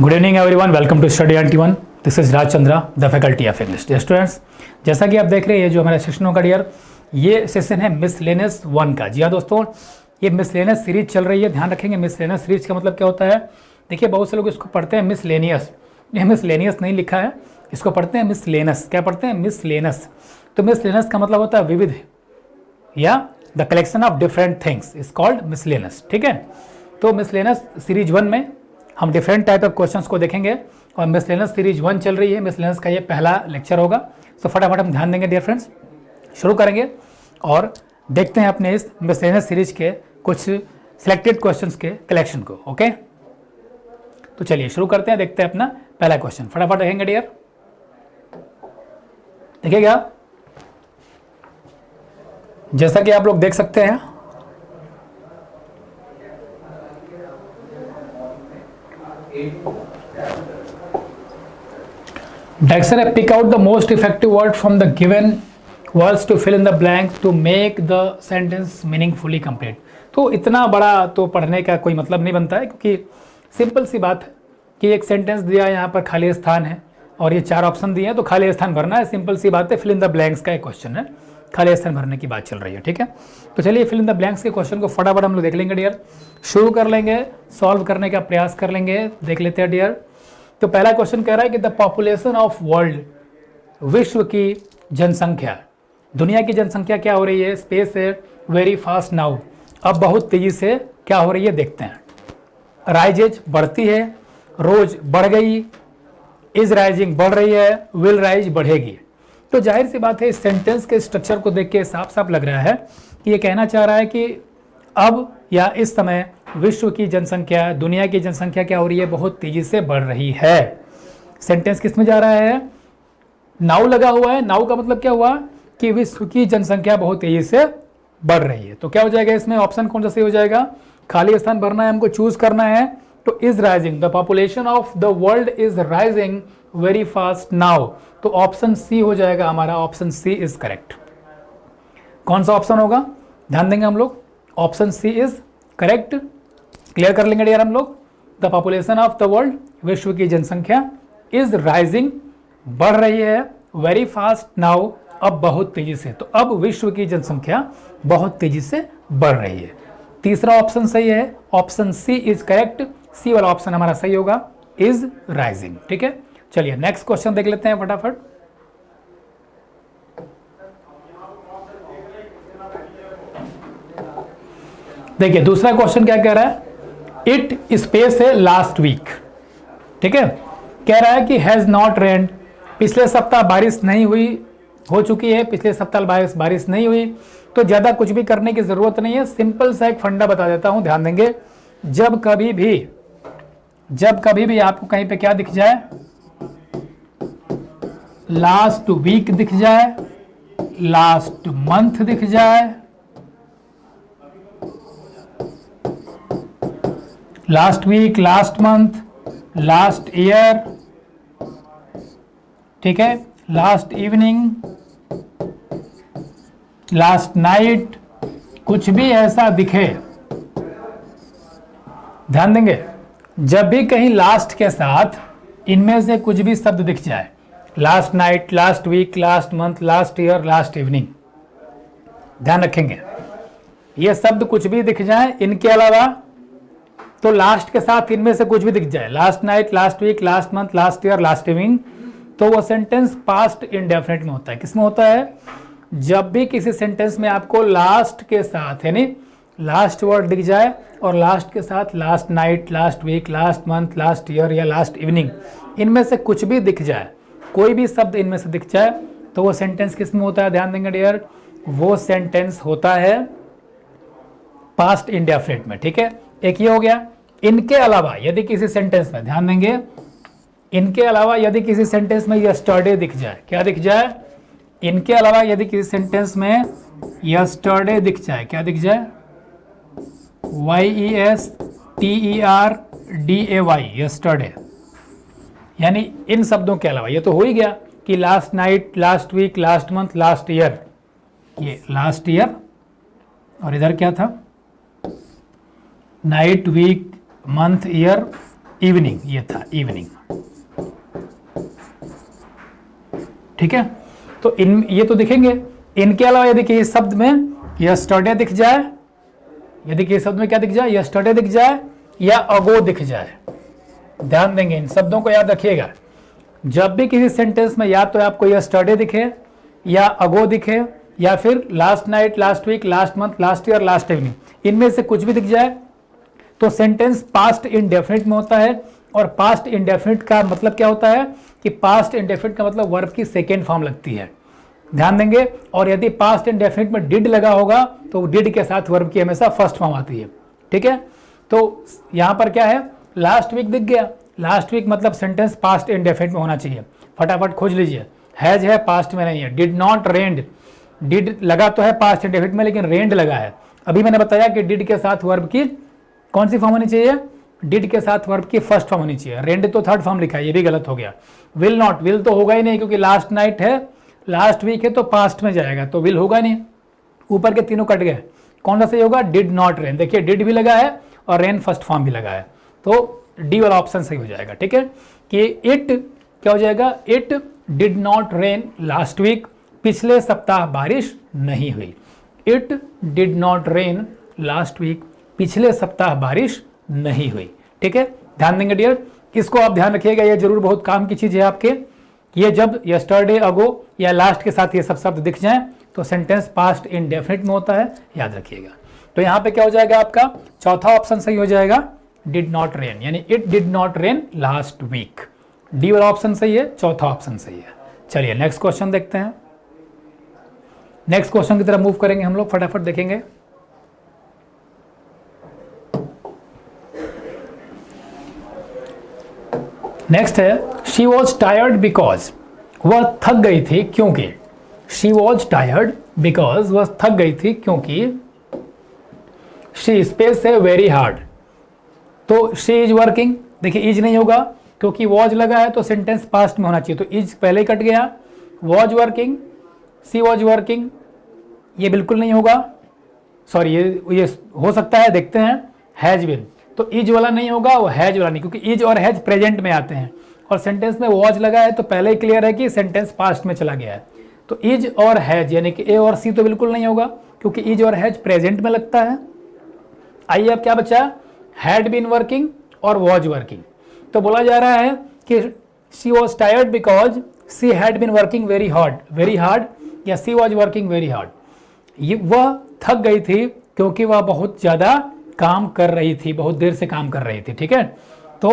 Good evening everyone, welcome to study 91। This is Raj Chandra, the faculty of English. Students, जैसा कि आप देख रहे हैं, ये जो हमारा सेशन होगा डियर, ये सेशन है मिसलेनियस 1 का। जी हाँ दोस्तों, ये मिसलेनियस सीरीज चल रही है। ध्यान रखेंगे, मिसलेनियस सीरीज का मतलब क्या होता है। देखिए, बहुत से लोग इसको पढ़ते हैं मिसलेनियस, ये मिसलेनियस नहीं लिखा है, इसको पढ़ते हैं मिसलेनस। क्या पढ़ते हैं? मिसलेनस। तो मिसलेनस का मतलब होता है विविध या the collection of different things is called miscellaneous. ठीक है, तो मिसलेनस सीरीज 1 में हम डिफरेंट टाइप ऑफ क्वेश्चंस को देखेंगे और मिसलेनस सीरीज 1 चल रही है। मिसलेनस का ये पहला लेक्चर होगा। तो फटाफट हम ध्यान देंगे डियर फ्रेंड्स, शुरू करेंगे और देखते हैं अपने इस मिसलेनस सीरीज के कुछ सिलेक्टेड क्वेश्चंस के कलेक्शन को। ओके, तो चलिए शुरू करते हैं, देखते हैं अपना पहला क्वेश्चन। फटाफट देखेंगे डियर, देखिएगा जैसा कि आप लोग देख सकते हैं, Dictionary pick out the most effective word from the given words to fill in the blank to make the sentence meaningfully complete। तो इतना बड़ा तो पढ़ने का कोई मतलब नहीं बनता है, क्योंकि सिंपल सी बात है कि एक सेंटेंस दिया है, यहाँ पर खाली स्थान है और ये 4 ऑप्शन दिए हैं, तो खाली स्थान भरना है। सिंपल सी बात है, फिल इन द ब्लैंक्स का एक क्वेश्चन है, खाली स्थान भरने की बात चल रही है। ठीक है, तो चलिए फिल इन द ब्लैंक्स के क्वेश्चन को फटाफट हम लोग देख लेंगे डियर, शुरू कर लेंगे, सॉल्व करने का प्रयास कर लेंगे। देख लेते हैं डियर। तो पहला क्वेश्चन कह रहा है कि द पॉपुलेशन ऑफ वर्ल्ड, विश्व की जनसंख्या, दुनिया की जनसंख्या क्या हो रही है। स्पेस है वेरी फास्ट नाउ, अब बहुत तेजी से क्या हो रही है देखते हैं। राइजेज बढ़ती है, रोज बढ़ गई, इज राइजिंग बढ़ रही है, विल राइज बढ़ेगी। तो जाहिर सी बात है, इस सेंटेंस के स्ट्रक्चर को देख के साफ साफ लग रहा है कि ये कहना चाह रहा है कि अब या इस समय विश्व की जनसंख्या, दुनिया की जनसंख्या क्या हो रही है, बहुत तेजी से बढ़ रही है। सेंटेंस किस में जा रहा है? नाउ लगा हुआ है। नाउ का मतलब क्या हुआ कि विश्व की जनसंख्या बहुत तेजी से बढ़ रही है। तो क्या हो जाएगा इसमें? ऑप्शन कौन सा सही हो जाएगा? खाली स्थान भरना है, हमको चूज करना है। तो is rising, the population of the world is rising very fast now. तो ऑप्शन सी हो जाएगा हमारा, ऑप्शन सी इज करेक्ट। कौन सा ऑप्शन होगा? ध्यान देंगे हम लोग, option C is correct. Clear कर लेंगे डियर हम लोग। The population of the world, विश्व की जनसंख्या, इज राइजिंग बढ़ रही है, वेरी फास्ट नाउ अब बहुत तेजी से। तो अब विश्व की जनसंख्या बहुत तेजी से बढ़ रही है। तीसरा ऑप्शन सही है, ऑप्शन सी इज करेक्ट। सी वाला ऑप्शन हमारा सही होगा, इज राइजिंग। ठीक है, चलिए नेक्स्ट क्वेश्चन देख लेते हैं फटाफट। देखिए दूसरा क्वेश्चन क्या कह रहा है, इट स्पेस है लास्ट वीक। ठीक है, कह रहा है कि हैज नॉट रेन्ड, पिछले सप्ताह बारिश नहीं हुई, हो चुकी है, पिछले सप्ताह बारिश नहीं हुई। तो ज्यादा कुछ भी करने की जरूरत नहीं है। सिंपल सा एक फंडा बता देता हूं, ध्यान देंगे। जब कभी भी आपको कहीं पे क्या दिख जाए, लास्ट वीक दिख जाए, लास्ट मंथ दिख जाए, last week, last month, last year, ठीक है, लास्ट इवनिंग, लास्ट नाइट, कुछ भी ऐसा दिखे, ध्यान देंगे, जब भी कहीं लास्ट के साथ इनमें से कुछ भी शब्द दिख जाए, last night, last week, last month, last year, last evening, ध्यान रखेंगे। ये शब्द कुछ भी दिख जाए, इनके अलावा तो लास्ट के साथ इनमें से कुछ भी दिख जाए, last night, last week, last month, last year, last evening, तो वो सेंटेंस पास्ट इंडेफिनिट में होता है। किसमें होता है? जब भी किसी सेंटेंस में आपको लास्ट के साथ यानी लास्ट वर्ड दिख जाए और लास्ट के साथ last night, last week, last month, last year या लास्ट इवनिंग, इनमें से कुछ भी दिख जाए, कोई भी शब्द इनमें से दिख जाए, तो वो सेंटेंस किसमें होता है? ध्यान देंगे डियर, वो सेंटेंस होता है पास्ट इंडेफिनिट में। ठीक है, एक ये हो गया। इनके अलावा यदि किसी सेंटेंस में, ध्यान देंगे, इनके अलावा यदि किसी सेंटेंस में यस्टरडे दिख जाए, क्या दिख जाए? इनके अलावा यदि किसी सेंटेंस में यस्टरडे दिख जाए, क्या दिख जाए? YESTERDAY, yesterday. यानी इन शब्दों के अलावा, ये तो हो ही गया कि last night, last week, last month, last year, ये लास्ट ईयर, और इधर क्या था? Night, week, month, year, evening, ये था इवनिंग। ठीक है, तो इन ये तो दिखेंगे। इनके अलावा यदि किसी शब्द में यस्टरडे दिख जाए, यदि किसी शब्द में क्या दिख जाए, यस्टरडे दिख जाए या अगो दिख जाए, ध्यान देंगे, इन शब्दों को याद रखिएगा। जब भी किसी सेंटेंस में या तो आपको यस्टरडे दिखे या अगो दिखे या फिर last night, last week, last month, last year, last evening, इनमें से कुछ भी दिख जाए तो सेंटेंस पास्ट इंडेफिनिट में होता है। और पास्ट इंडेफिनिट का मतलब क्या होता है कि पास्ट इंडेफिनिट का मतलब वर्ब की सेकेंड फॉर्म लगती है, ध्यान देंगे। और यदि पास्ट इंडेफिनिट में डिड लगा होगा तो डिड के साथ वर्ब की हमेशा फर्स्ट फॉर्म आती है। ठीक है, तो यहां पर क्या है, लास्ट वीक दिख गया, लास्ट वीक मतलब सेंटेंस पास्ट इंडेफिनिट में होना चाहिए, फटाफट खोज लीजिए। हैज है, पास्ट में नहीं है। डिड नॉट रेन्ड, डिड लगा तो है पास्ट इंडेफिनिट में लेकिन रेन्ड लगा है। अभी मैंने बताया कि डिड के साथ वर्ब की कौन सी फॉर्म होनी चाहिए, डिड के साथ वर्ब की फर्स्ट फॉर्म होनी चाहिए। रेन्ड तो थर्ड फॉर्म लिखा है, ये भी गलत हो गया। विल नॉट, विल तो होगा ही नहीं क्योंकि लास्ट नाइट है, लास्ट वीक है तो पास्ट में जाएगा, तो विल होगा नहीं। ऊपर के तीनों कट गए, कौन सा सही होगा, डिड नॉट रेन। देखिए डिड भी लगा है और रेन फर्स्ट फॉर्म भी लगा है, तो डी वाला ऑप्शन सही हो जाएगा। ठीक है, कि इट क्या हो जाएगा, it did not rain last week, पिछले सप्ताह बारिश नहीं हुई। It did not rain last week, पिछले सप्ताह बारिश नहीं हुई। ठीक है, ध्यान देंगे डियर, इसको आप ध्यान रखिएगा, ये जरूर बहुत काम की चीज है आपके। ये जब यस्टरडे, अगो या लास्ट के साथ ये सब शब्द दिख जाएं तो सेंटेंस पास्ट इंडेफिनिट में होता है, याद रखिएगा। तो यहाँ पे क्या हो जाएगा आपका, चौथा ऑप्शन सही हो जाएगा, डिड नॉट रेन, यानी it did not rain last week. D वाला ऑप्शन सही है, चौथा ऑप्शन सही है। चलिए नेक्स्ट क्वेश्चन देखते हैं। नेक्स्ट क्वेश्चन की तरफ मूव करेंगे हम लोग, फटाफट देखेंगे। नेक्स्ट है, शी वॉज टायर्ड बिकॉज, वह थक गई थी क्योंकि। शी वॉज टायर्ड बिकॉज, वह थक गई थी क्योंकि। शी स्पेस है वेरी हार्ड, तो शी इज वर्किंग, देखिए इज नहीं होगा क्योंकि वॉज लगा है तो सेंटेंस पास्ट में होना चाहिए, तो इज पहले ही कट गया। Was working, she was working, ये बिल्कुल नहीं होगा, सॉरी ये हो सकता है, देखते हैं। हैज बिन, तो इज वाला नहीं होगा, वो हैज वाला नहीं, क्योंकि इज और हैज प्रेजेंट में आते हैं और सेंटेंस में वॉज लगा है तो पहले ही क्लियर है कि सेंटेंस पास्ट में चला गया है। तो इज और हैज यानी कि ए और सी तो बिल्कुल नहीं होगा क्योंकि इज और हैज प्रेजेंट में लगता है। आइए अब क्या बचा, हैड बीन वर्किंग और वॉज वर्किंग। तो बोला जा रहा है कि she was tired because she had been working very hard या she was working very hard. ये वह थक गई थी क्योंकि वह बहुत ज़्यादा काम कर रही थी, बहुत देर से काम कर रही थी। ठीक है, तो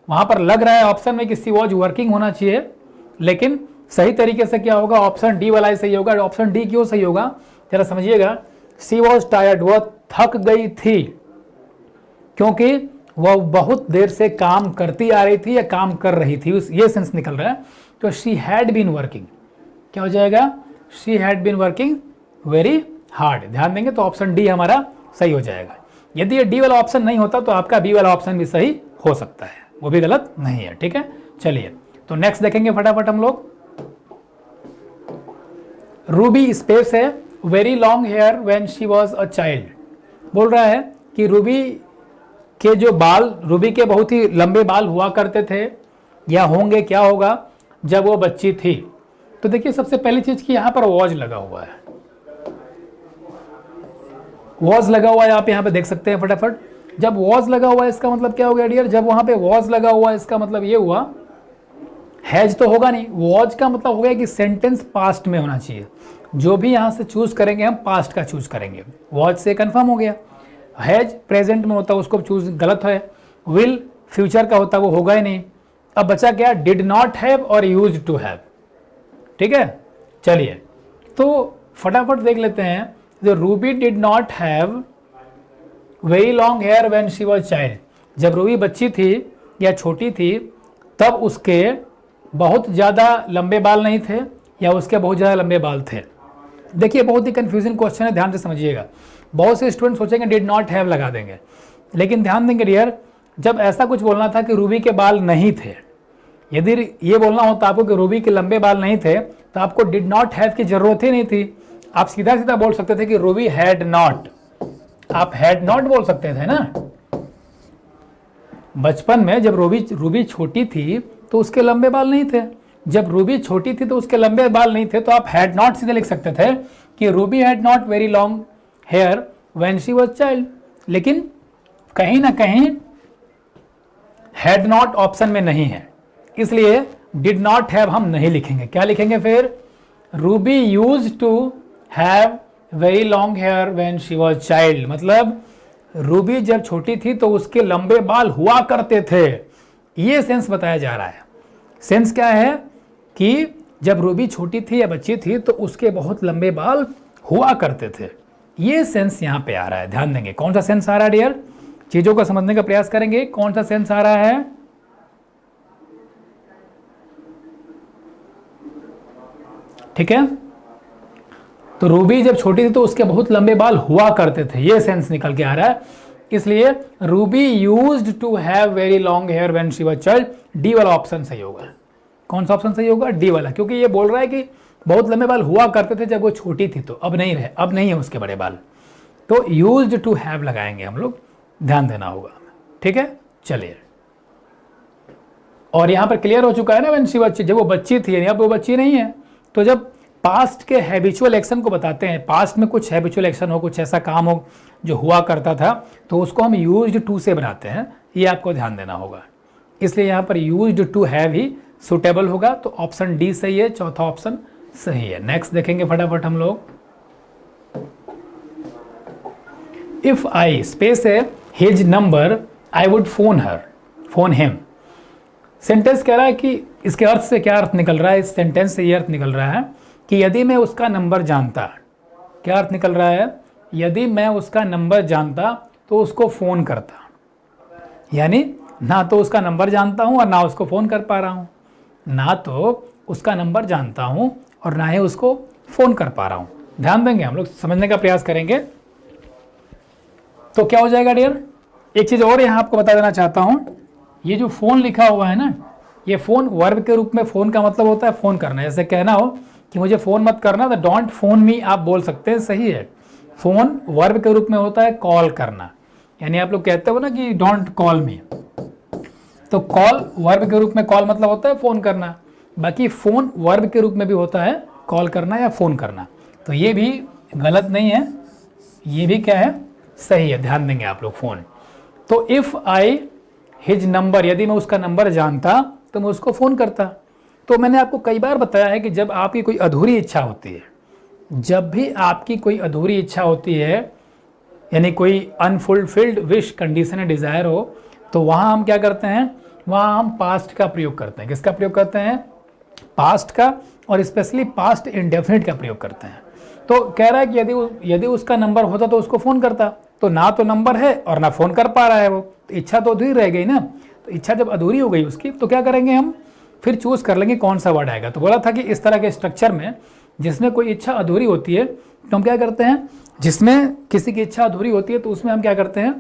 वहां पर लग रहा है ऑप्शन में कि सी वॉज वर्किंग होना चाहिए, लेकिन सही तरीके से क्या होगा, ऑप्शन डी वाला ही सही होगा। ऑप्शन डी क्यों सही होगा जरा समझिएगा। सी वॉज टायर्ड, वह थक गई थी क्योंकि वह बहुत देर से काम करती आ रही थी या काम कर रही थी, ये सेंस निकल रहा है। तो शी हैड बीन वर्किंग, क्या हो जाएगा, she had been working very hard. ध्यान देंगे तो ऑप्शन डी हमारा सही हो जाएगा। यदि ये डी वाला ऑप्शन नहीं होता तो आपका बी वाला ऑप्शन भी सही हो सकता है, वो भी गलत नहीं है। ठीक है, चलिए तो नेक्स्ट देखेंगे फटाफट हम लोग। रूबी स्पेस है very long hair when she was a child. बोल रहा है कि रूबी के जो बाल, रूबी के बहुत ही लंबे बाल हुआ करते थे या होंगे, क्या होगा जब वो बच्ची थी। तो देखिए सबसे पहली चीज कि यहाँ पर वॉज लगा हुआ है, वॉज लगा हुआ है, आप यहाँ पे देख सकते हैं फटाफट। जब वॉज लगा हुआ है इसका मतलब क्या हो गया डियर, जब वहां पे वॉज लगा हुआ है इसका मतलब ये हुआ, हैज तो होगा नहीं, वॉज का मतलब हो गया कि सेंटेंस पास्ट में होना चाहिए। जो भी यहाँ से चूज करेंगे हम पास्ट का चूज करेंगे, वॉज से कंफर्म हो गया। हैज प्रेजेंट में होता उसको चूज गलत है। विल फ्यूचर का होता वो होगा ही नहीं। अब बचा क्या, डिड नॉट हैव और यूज्ड टू हैव। ठीक है, चलिए तो फटाफट देख लेते हैं। जो Ruby did not have very long hair when she was child, जब रूबी बच्ची थी या छोटी थी तब उसके बहुत ज़्यादा लंबे बाल नहीं थे या उसके बहुत ज़्यादा लंबे बाल थे। देखिए बहुत ही कंफ्यूजिंग क्वेश्चन है, ध्यान से समझिएगा। बहुत से स्टूडेंट सोचेंगे डिड नॉट हैव लगा देंगे, लेकिन ध्यान देंगे डियर, जब ऐसा कुछ बोलना था कि रूबी के बाल नहीं थे, यदि ये बोलना होता आपको कि रूबी के लंबे बाल नहीं थे तो आपको डिड नॉट हैव की जरूरत ही नहीं थी। आप सीधा सीधा बोल सकते थे कि रूबी हैड नॉट, आप हैड नॉट बोल सकते थे ना। बचपन में जब रूबी छोटी थी तो उसके लंबे बाल नहीं थे। जब रूबी छोटी थी तो उसके लंबे बाल नहीं थे, तो आप हैड नॉट सीधे लिख सकते थे कि Ruby had not very long hair when she was child. लेकिन कहीं ना कहीं हैड नॉट ऑप्शन में नहीं है, इसलिए डिड नॉट हैव हम नहीं लिखेंगे। क्या लिखेंगे फिर? Ruby used to have very long hair when she was child, मतलब रूबी जब छोटी थी तो उसके लंबे बाल हुआ करते थे। ये सेंस बताया जा रहा है। सेंस क्या है कि जब रूबी छोटी थी या बच्ची थी तो उसके बहुत लंबे बाल हुआ करते थे। ये सेंस यहां पे आ रहा है, ध्यान देंगे। कौन सा सेंस आ रहा है डियर? चीजों को समझने का प्रयास करेंगे। कौन सा सेंस आ रहा है? ठीक है, तो रूबी जब छोटी थी तो उसके बहुत लंबे बाल हुआ करते थे, ये सेंस निकल के आ रहा है। इसलिए Ruby used to have very long hair when she was child, D वाला ऑप्शन सही होगा। कौन सा ऑप्शन सही होगा? डी वाला, क्योंकि ये बोल रहा है कि बहुत लंबे बाल हुआ करते थे जब वो छोटी थी, तो अब नहीं रहे, अब नहीं है उसके बड़े बाल, तो यूज्ड टू हैव लगाएंगे हम लोग, ध्यान देना होगा। ठीक है, चलिए। और यहां पर क्लियर हो चुका है ना, व्हेन शी वाज, जब वो बच्ची थी, यानी अब वो बच्ची नहीं है। तो जब पास्ट के हैबिचुअल एक्शन को बताते हैं, पास्ट में कुछ हैबिचुअल एक्शन हो, कुछ ऐसा काम हो जो हुआ करता था, तो उसको हम यूज्ड टू से बनाते हैं, ये आपको ध्यान देना होगा। इसलिए यहाँ पर यूज्ड टू हैव ही सुटेबल होगा, तो ऑप्शन डी सही है, चौथा ऑप्शन सही है। नेक्स्ट देखेंगे फटाफट हम लोग। इफ आई स्पेस है his number I would phone him. Sentence कह रहा है कि इसके अर्थ से क्या अर्थ निकल रहा है? इस सेंटेंस से ये अर्थ निकल रहा है कि यदि मैं उसका नंबर जानता, क्या अर्थ निकल रहा है? यदि मैं उसका नंबर जानता तो उसको फ़ोन करता। यानी ना तो उसका नंबर जानता हूं और ना उसको फ़ोन कर पा रहा हूं, ना तो उसका नंबर जानता हूं और ना ही उसको फ़ोन कर पा रहा हूं। ध्यान देंगे, हम लोग समझने का प्रयास करेंगे। तो क्या हो जाएगा डियर? एक चीज़ और यहाँ आपको बता देना चाहता हूँ, ये जो फ़ोन लिखा हुआ है ना, ये फ़ोन वर्ब के रूप में, फ़ोन का मतलब होता है फ़ोन करना। जैसे कहना हो कि मुझे फ़ोन मत करना, तो डोंट फोन मी आप बोल सकते हैं, सही है। फ़ोन वर्ब के रूप में होता है कॉल करना, यानी आप लोग कहते हो ना कि डोंट कॉल मी, तो कॉल वर्ब के रूप में, कॉल मतलब होता है फ़ोन करना, बाकी फ़ोन वर्ब के रूप में भी होता है कॉल करना या फ़ोन करना। तो ये भी गलत नहीं है, ये भी क्या है? सही है, ध्यान देंगे आप लोग। फ़ोन, तो इफ़ आई हिज नंबर, यदि मैं उसका नंबर जानता तो मैं उसको फ़ोन करता। तो मैंने आपको कई बार बताया है कि जब आपकी कोई अधूरी इच्छा होती है, जब भी आपकी कोई अधूरी इच्छा होती है, यानी कोई अनफुलफिल्ड विश, कंडीशन या डिज़ायर हो, तो वहाँ हम क्या करते हैं? वहाँ हम पास्ट का प्रयोग करते हैं। किसका प्रयोग करते हैं? पास्ट का, और स्पेशली पास्ट इंडेफिनिट का प्रयोग करते हैं। तो कह रहा है कि यदि उसका नंबर होता तो उसको फ़ोन करता, तो ना तो नंबर है और ना फ़ोन कर पा रहा है वो, तो इच्छा तो अधूरी रह गई ना। तो इच्छा जब अधूरी हो गई उसकी, तो क्या करेंगे हम? फिर चूज़ कर लेंगे कौन सा वर्ड आएगा। तो बोला था कि इस तरह के स्ट्रक्चर में जिसमें कोई इच्छा अधूरी होती है, तो हम क्या करते हैं? जिसमें किसी की इच्छा अधूरी होती है तो उसमें हम क्या करते हैं?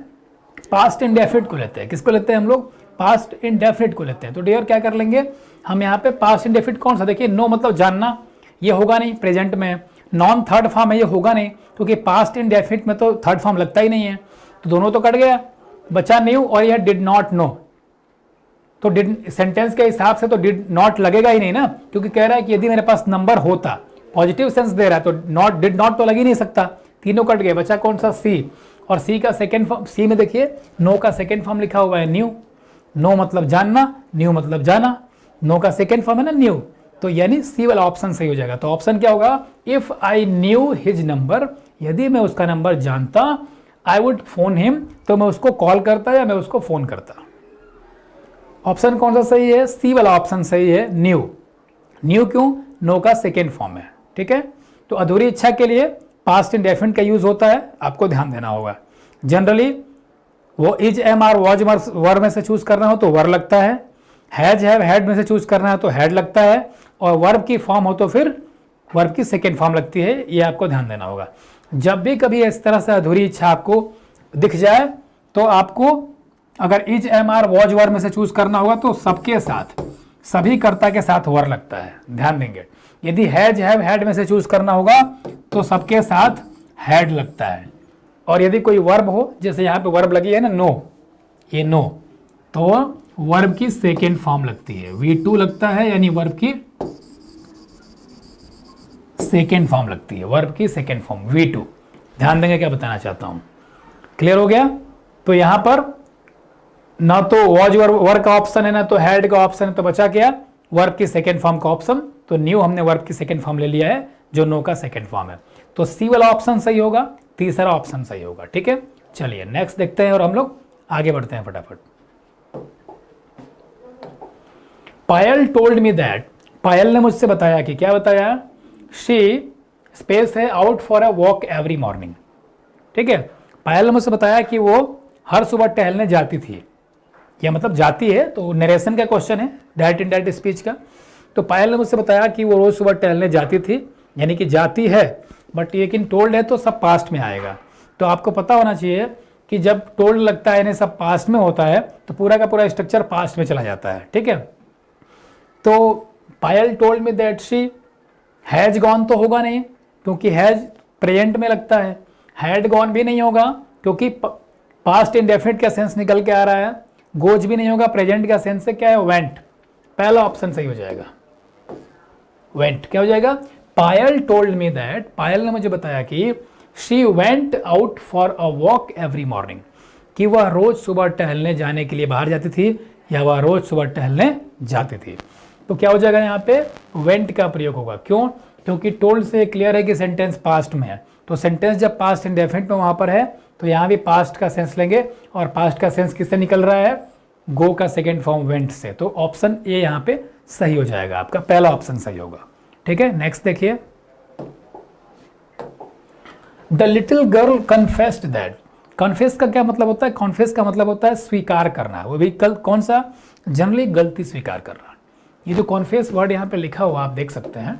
पास्ट इंडेफिनिट को लेते हैं। किसको लेते हैं हम लोग? पास्ट इंडेफिनिट को लेते हैं। तो डियर क्या कर लेंगे हम यहाँ पे? पास्ट इंडेफिनिट कौन सा? देखिए, नो मतलब जानना, ये होगा नहीं, प्रेजेंट में। नॉन थर्ड फॉर्म है, ये होगा नहीं, क्योंकि पास्ट इंडेफिनिट में तो थर्ड फॉर्म लगता ही नहीं है, तो दोनों तो कट गया, बचा न्यू और यह डिड नॉट नो। तो डिड सेंटेंस के हिसाब से तो डिड नॉट लगेगा ही नहीं ना, क्योंकि कह रहा है कि यदि मेरे पास नंबर होता, पॉजिटिव सेंस दे रहा है, तो नॉट, डिड नॉट तो लग ही नहीं सकता, तीनों कट गए, बचा कौन सा? सी। और सी का सेकेंड फॉर्म, सी में देखिए नो का सेकेंड फॉर्म लिखा हुआ है न्यू। नो मतलब जानना, न्यू मतलब जाना, नो का सेकेंड फॉर्म है ना न्यू, तो यानी सी वाला ऑप्शन सही हो जाएगा। तो ऑप्शन क्या होगा? If I knew his number, यदि मैं उसका नंबर जानता, आई वुड फोन हिम, तो मैं उसको कॉल करता या मैं उसको फोन करता। ऑप्शन कौन सा सही है? सी वाला ऑप्शन सही है, न्यू। न्यू क्यों? नो का सेकेंड फॉर्म है। ठीक है, तो अधूरी इच्छा के लिए पास्ट इंडेफिनिट का यूज होता है, आपको ध्यान देना होगा। जनरली वो इज, एम, आर, वॉज, वर में से चूज करना हो तो वर लगता है, हैज, हैव, हैड में से चूज करना है तो हैड लगता है, और वर्ब की फॉर्म हो तो फिर वर्ब की सेकेंड फॉर्म लगती है, ये आपको ध्यान देना होगा। जब भी कभी इस तरह से अधूरी इच्छा आपको दिख जाए, तो आपको अगर इज, एम, आर, वॉज, वर में से चूज करना होगा तो सबके साथ, सभी कर्ता के साथ वर लगता है, ध्यान देंगे। यदि हैज, हैव, हैड में से चूज करना होगा तो सबके साथ हैड लगता है। और यदि कोई वर्ब हो, जैसे यहाँ पे वर्ब लगी है ना नो, ये नो, तो वर्ब की सेकेंड फॉर्म लगती है, V2 लगता है, यानी वर्ब की सेकेंड फॉर्म लगती है, वर्ब की सेकेंड फॉर्म V2। ध्यान देंगे क्या बताना चाहता हूं, क्लियर हो गया। तो यहां पर ना तो वॉज वर्ब का ऑप्शन है ना तो हैड का ऑप्शन है, तो बचा क्या, वर्ब की सेकेंड फॉर्म का ऑप्शन। तो न्यू हमने वर्ब की सेकेंड फॉर्म ले लिया है जो नो का सेकेंड फॉर्म है, तो सी वाला ऑप्शन सही होगा, तीसरा ऑप्शन सही होगा। ठीक है, चलिए नेक्स्ट देखते हैं और हम लोग आगे बढ़ते हैं फटाफट। पायल टोल्ड मी दैट, पायल ने मुझसे बताया कि क्या बताया, शी स्पेस है out for a walk every morning. ठीक है, पायल ने मुझसे बताया कि वो हर सुबह टहलने जाती थी, या मतलब जाती है, तो नरेशन का क्वेश्चन है, डायरेक्ट इनडायरेक्ट स्पीच का। तो पायल ने मुझसे बताया कि वो रोज सुबह टहलने जाती थी, यानी कि जाती है, बट लेकिन टोल्ड है तो सब पास्ट में आएगा। तो आपको पता होना चाहिए कि जब टोल्ड लगता है यानी सब पास्ट में होता है तो पूरा का पूरा स्ट्रक्चर पास्ट में चला जाता है। ठीक है, तो Payal told me that she has gone तो होगा नहीं, क्योंकि हैज प्रेजेंट में लगता है, हैड गॉन भी नहीं होगा क्योंकि पास्ट इंडेफिनिट का सेंस निकल के आ रहा है, गोज भी नहीं होगा, प्रेजेंट का सेंस से क्या है, वेंट। पहला ऑप्शन सही हो जाएगा, वेंट। क्या हो जाएगा, पायल टोल्ड मी दैट, पायल ने मुझे बताया कि she went out for a walk every morning, कि वह रोज सुबह टहलने जाने के लिए बाहर जाती थी, या वह रोज सुबह टहलने जाती थी। तो क्या हो जाएगा, यहाँ पे वेंट का प्रयोग होगा। क्यों, क्योंकि टोल्ड से क्लियर है कि सेंटेंस पास्ट में है, तो सेंटेंस जब पास्ट इंडेफिनिट में वहां पर है तो यहाँ भी पास्ट का सेंस लेंगे, और पास्ट का सेंस किससे निकल रहा है, गो का सेकेंड फॉर्म वेंट से। तो ऑप्शन ए यहाँ पे सही हो जाएगा, आपका पहला ऑप्शन सही होगा। ठीक है, नेक्स्ट देखिए, the little girl confessed that, confess का क्या मतलब होता है, कन्फेस का मतलब होता है स्वीकार करना, वो भी कौन सा, जनरली गलती स्वीकार करना। ये जो कॉन्फेस वर्ड यहाँ पे लिखा हुआ आप देख सकते हैं,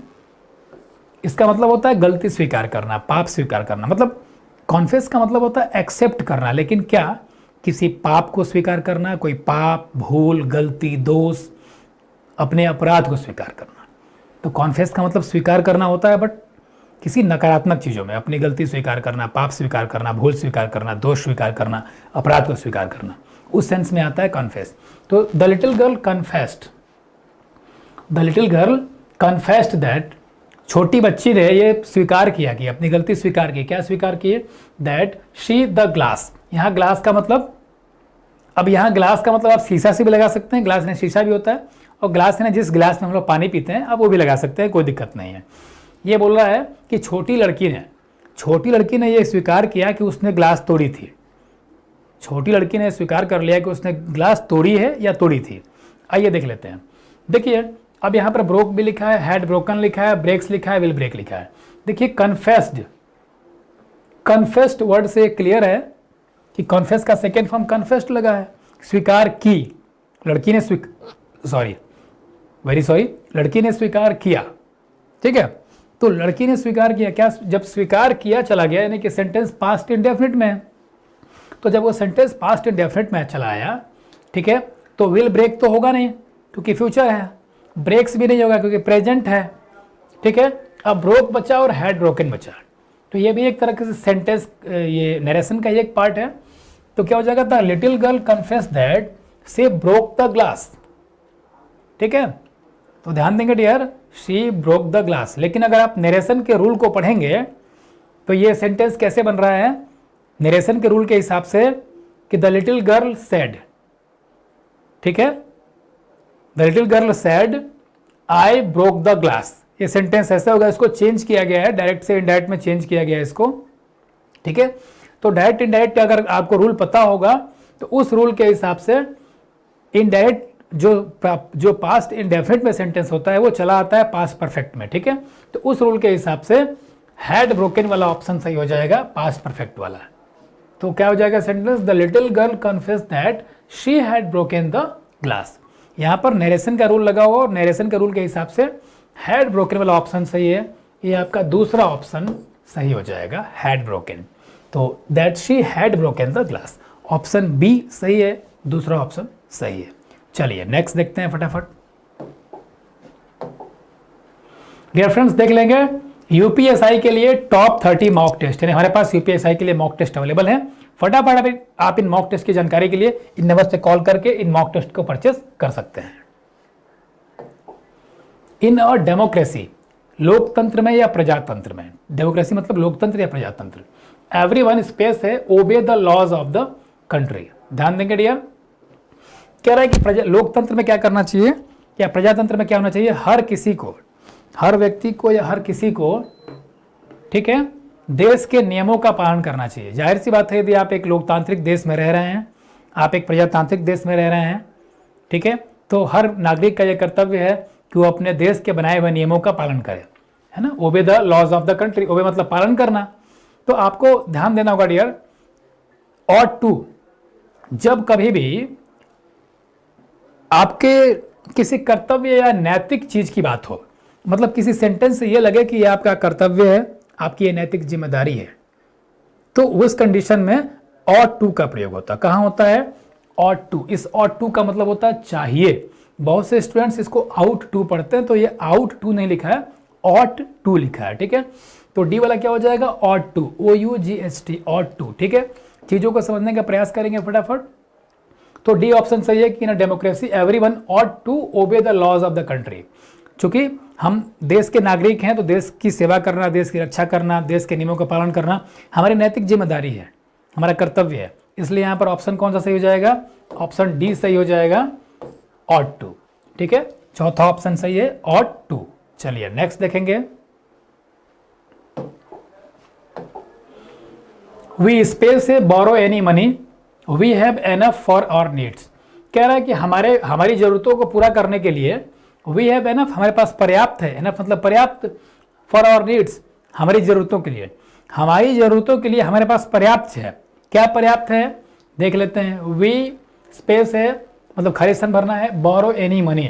इसका मतलब होता है गलती स्वीकार करना, पाप स्वीकार करना। मतलब कॉन्फेस का मतलब होता है एक्सेप्ट करना, लेकिन क्या, किसी पाप को स्वीकार करना, कोई पाप, भूल, गलती, दोष, अपने अपराध को स्वीकार करना। तो कॉन्फेस का मतलब स्वीकार करना होता है, बट किसी नकारात्मक चीज़ों में, अपनी गलती स्वीकार करना, पाप स्वीकार करना, भूल स्वीकार करना, दोष स्वीकार करना, अपराध को स्वीकार करना, उस सेंस में आता है कॉन्फेस। तो the little girl confessed, the little girl confessed that, छोटी बच्ची ने ये स्वीकार किया कि अपनी गलती स्वीकार की। क्या स्वीकार की, दैट शी द ग्लास, यहाँ ग्लास का मतलब, अब यहाँ ग्लास का मतलब आप शीशा से भी लगा सकते हैं, ग्लास ने शीशा भी होता है, और ग्लास है ना जिस ग्लास में हम लोग पानी पीते हैं, आप वो भी लगा सकते हैं, कोई दिक्कत नहीं है। ये बोल रहा है कि छोटी लड़की ने ये स्वीकार किया कि उसने ग्लास तोड़ी थी, छोटी लड़की ने स्वीकार कर लिया कि उसने ग्लास तोड़ी है या तोड़ी थी। आइए देख लेते हैं। देखिए अब यहाँ पर ब्रोक भी लिखा है, हैड ब्रोकन लिखा है, ब्रेक्स लिखा है, विल ब्रेक लिखा है। देखिए कन्फेस्ड, कन्फेस्ड वर्ड से क्लियर है कि कन्फेस का सेकेंड फॉर्म कन्फेस्ड लगा है, स्वीकार की, लड़की ने लड़की ने स्वीकार किया। ठीक है, तो लड़की ने स्वीकार किया, क्या, जब स्वीकार किया चला गया, यानी कि सेंटेंस पास्ट इंडेफिनिट में है, तो जब वो सेंटेंस पास्ट इंडेफिनिट में चला आया, ठीक है, तो विल ब्रेक तो होगा नहीं क्योंकि फ्यूचर है, ब्रेक्स भी नहीं होगा क्योंकि प्रेजेंट है। ठीक है, अब ब्रोक बचा और हैड ब्रोकन बचा, तो ये भी एक तरह के सेंटेंस, ये नरेशन का ही एक पार्ट है। तो क्या हो जाएगा, the little girl confess that she broke the glass. ठीक है, तो ध्यान देंगे dear, she broke the glass. लेकिन अगर आप नरेशन के रूल को पढ़ेंगे तो ये सेंटेंस कैसे बन रहा है, नरेशन के रूल के हिसाब से कि द लिटिल गर्ल सेड, ठीक है, the little girl said I broke the glass, ये सेंटेंस ऐसा होगा, इसको चेंज किया गया है, डायरेक्ट से इनडायरेक्ट में चेंज किया गया है इसको। ठीक है, तो डायरेक्ट इनडायरेक्ट अगर आपको रूल पता होगा तो उस रूल के हिसाब से इनडायरेक्ट जो पास्ट इंडेफिनिट में सेंटेंस होता है वो चला आता है पास्ट परफेक्ट में। ठीक है, तो उस रूल के हिसाब से हैड ब्रोकन वाला ऑप्शन सही हो जाएगा, पास्ट परफेक्ट वाला। तो क्या हो जाएगा sentence, the little girl confess that she had broken the glass. यहाँ पर नरेशन का रूल लगा हुआ और नरेशन के रूल के हिसाब से हैड ब्रोकन वाला ऑप्शन सही है, ये आपका दूसरा ऑप्शन सही हो जाएगा, हैड ब्रोकन। तो that she had broken the glass, option B सही है, दूसरा ऑप्शन सही है। चलिए नेक्स्ट देखते हैं फटाफट। डियर फ्रेंड्स देख लेंगे यूपीएसआई के लिए टॉप 30 मॉक टेस्ट, यानी हमारे पास यूपीएसआई के लिए मॉक टेस्ट अवेलेबल है फटाफट अभी आप इन मॉक टेस्ट की जानकारी के लिए इन नंबर से कॉल करके इन मॉक टेस्ट को परचेस कर सकते हैं। इन अ डेमोक्रेसी, लोकतंत्र में या प्रजातंत्र में, डेमोक्रेसी मतलब लोकतंत्र या प्रजातंत्र, एवरीवन स्पेस है obey the laws of the country. ध्यान देंगे डियर, कह रहा है कि लोकतंत्र में क्या करना चाहिए या प्रजातंत्र में क्या होना चाहिए, हर किसी को, हर व्यक्ति को या हर किसी को, ठीक है, देश के नियमों का पालन करना चाहिए। जाहिर सी बात है, यदि आप एक लोकतांत्रिक देश में रह रहे हैं, आप एक प्रजातांत्रिक देश में रह रहे हैं, ठीक है, तो हर नागरिक का यह कर्तव्य है कि वो अपने देश के बनाए हुए नियमों का पालन करे, है ना। Obey the laws of the country, obey मतलब पालन करना। तो आपको ध्यान देना होगा डियर, ऑट टू, जब कभी भी आपके किसी कर्तव्य या नैतिक चीज की बात हो, मतलब किसी सेंटेंस से ये लगे कि ये आपका कर्तव्य है, आपकी ये नैतिक जिम्मेदारी है, तो उस कंडीशन में ऑट टू का प्रयोग होता है। कहाँ होता है, ऑट टू। इस ऑट टू का मतलब होता है चाहिए। बहुत से स्टूडेंट्स इसको आउट टू पढ़ते हैं, तो ये आउट टू नहीं लिखा है, ऑट टू लिखा है, ठीक है। तो डी वाला क्या हो जाएगा, ought to, OUGHT, ought to, ठीक है। चीजों को समझने का प्रयास करेंगे फटाफट। तो डी ऑप्शन सही है कि in democracy everyone ought to obey the laws of the country. चूंकि हम देश के नागरिक हैं, तो देश की सेवा करना, देश की रक्षा करना, देश के नियमों का पालन करना हमारी नैतिक जिम्मेदारी है, हमारा कर्तव्य है। इसलिए यहाँ पर ऑप्शन कौन सा सही हो जाएगा, ऑप्शन डी सही हो जाएगा, ऑट टू, ठीक है। चौथा ऑप्शन सही है, ऑट टू। चलिए नेक्स्ट देखेंगे, वी स्पेस से borrow any money, we have enough for our needs. कह रहा है कि हमारी जरूरतों को पूरा करने के लिए वी हैव एनफ, हमारे पास पर्याप्त है, एनफ मतलब पर्याप्त, फॉर आवर नीड्स, हमारी जरूरतों के लिए, हमारी जरूरतों के लिए हमारे पास पर्याप्त है। क्या पर्याप्त है देख लेते हैं। वी स्पेस है मतलब खाली स्थान भरना है, बोरो एनी मनी।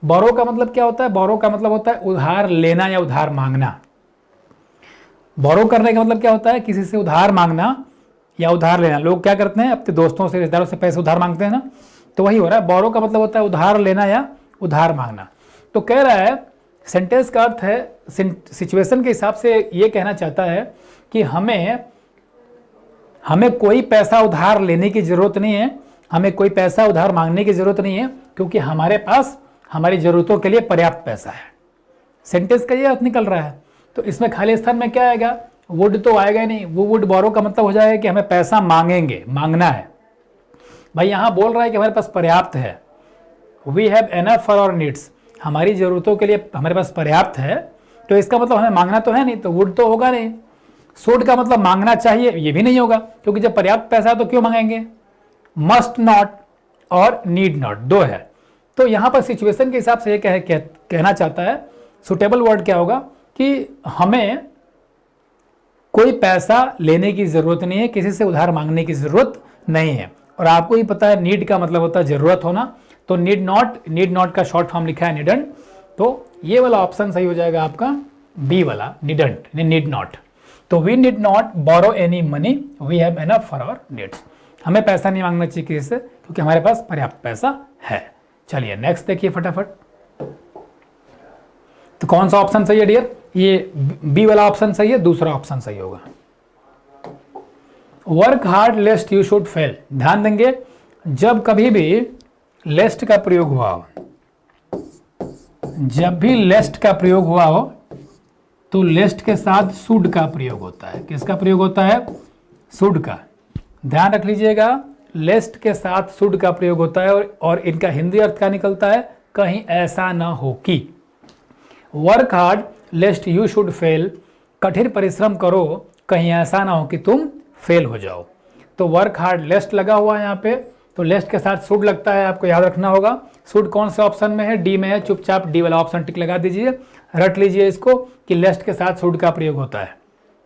बोरो का मतलब क्या होता है, बोरो का मतलब होता है उधार लेना या उधार मांगना। बोरो करने का मतलब क्या होता है, किसी से उधार मांगना या उधार लेना। लोग क्या करते हैं, अपने दोस्तों से, रिश्तेदारों से पैसे उधार मांगते हैं ना, तो वही हो रहा है। बोरो का मतलब होता है उधार लेना या उधार मांगना। तो कह रहा है सेंटेंस का अर्थ है, सिचुएशन के हिसाब से ये कहना चाहता है कि हमें कोई पैसा उधार लेने की जरूरत नहीं है, हमें कोई पैसा उधार मांगने की जरूरत नहीं है, क्योंकि हमारे पास हमारी जरूरतों के लिए पर्याप्त पैसा है। सेंटेंस का ये अर्थ निकल रहा है। तो इसमें खाली स्थान में क्या आएगा, वुड तो आएगा ही नहीं। वो वुड बोरो का मतलब हो जाएगा कि हमें पैसा मांगेंगे, मांगना है। भाई यहाँ बोल रहा है कि हमारे पास पर्याप्त है, we have enough for our needs, हमारी जरूरतों के लिए हमारे पास पर्याप्त है, तो इसका मतलब हमें मांगना तो है नहीं, तो वुड तो होगा नहीं। शुड का मतलब मांगना चाहिए, ये भी नहीं होगा, क्योंकि जब पर्याप्त पैसा है तो क्यों मांगेंगे। मस्ट नॉट और नीड नॉट दो है। तो यहाँ पर सिचुएशन के हिसाब से ये कहना चाहता है, सुटेबल वर्ड क्या होगा कि हमें कोई पैसा लेने की जरूरत नहीं है, किसी से उधार मांगने की जरूरत नहीं है। और आपको ही पता है नीड का मतलब होता है जरूरत होना, तो नीड नॉट का शॉर्ट फॉर्म लिखा है नीडंट। तो ये वाला ऑप्शन सही हो जाएगा आपका बी वाला, नीडंट, नीड नॉट। तो we need not borrow any money, we have enough for our needs. हमें पैसा नहीं मांगना चाहिए किसी से, क्योंकि हमारे पास पर्याप्त पैसा है। चलिए नेक्स्ट देखिए फटाफट। तो कौन सा ऑप्शन सही है डियर, ये बी वाला ऑप्शन सही है, दूसरा ऑप्शन सही होगा। Work hard लेस्ट you should fail. ध्यान देंगे, जब कभी भी लेस्ट का प्रयोग हुआ हो, जब भी लेस्ट का प्रयोग हुआ हो, तो लेस्ट के साथ शुड का प्रयोग होता है। किसका प्रयोग होता है, शुड का। ध्यान रख लीजिएगा, लेस्ट के साथ शुड का प्रयोग होता है, और इनका हिंदी अर्थ क्या निकलता है, कहीं ऐसा ना हो कि। Work hard लेस्ट you should fail, कठिन परिश्रम करो कहीं ऐसा ना हो कि तुम फेल हो जाओ। तो वर्क हार्ड लेस्ट लगा हुआ है यहाँ पे, तो लेस्ट के साथ शुड लगता है, आपको याद रखना होगा। शुड कौन से ऑप्शन में है, डी में है, चुपचाप डी वाला ऑप्शन टिक लगा दीजिए, रट लीजिए इसको कि लेस्ट के साथ शुड का प्रयोग होता है।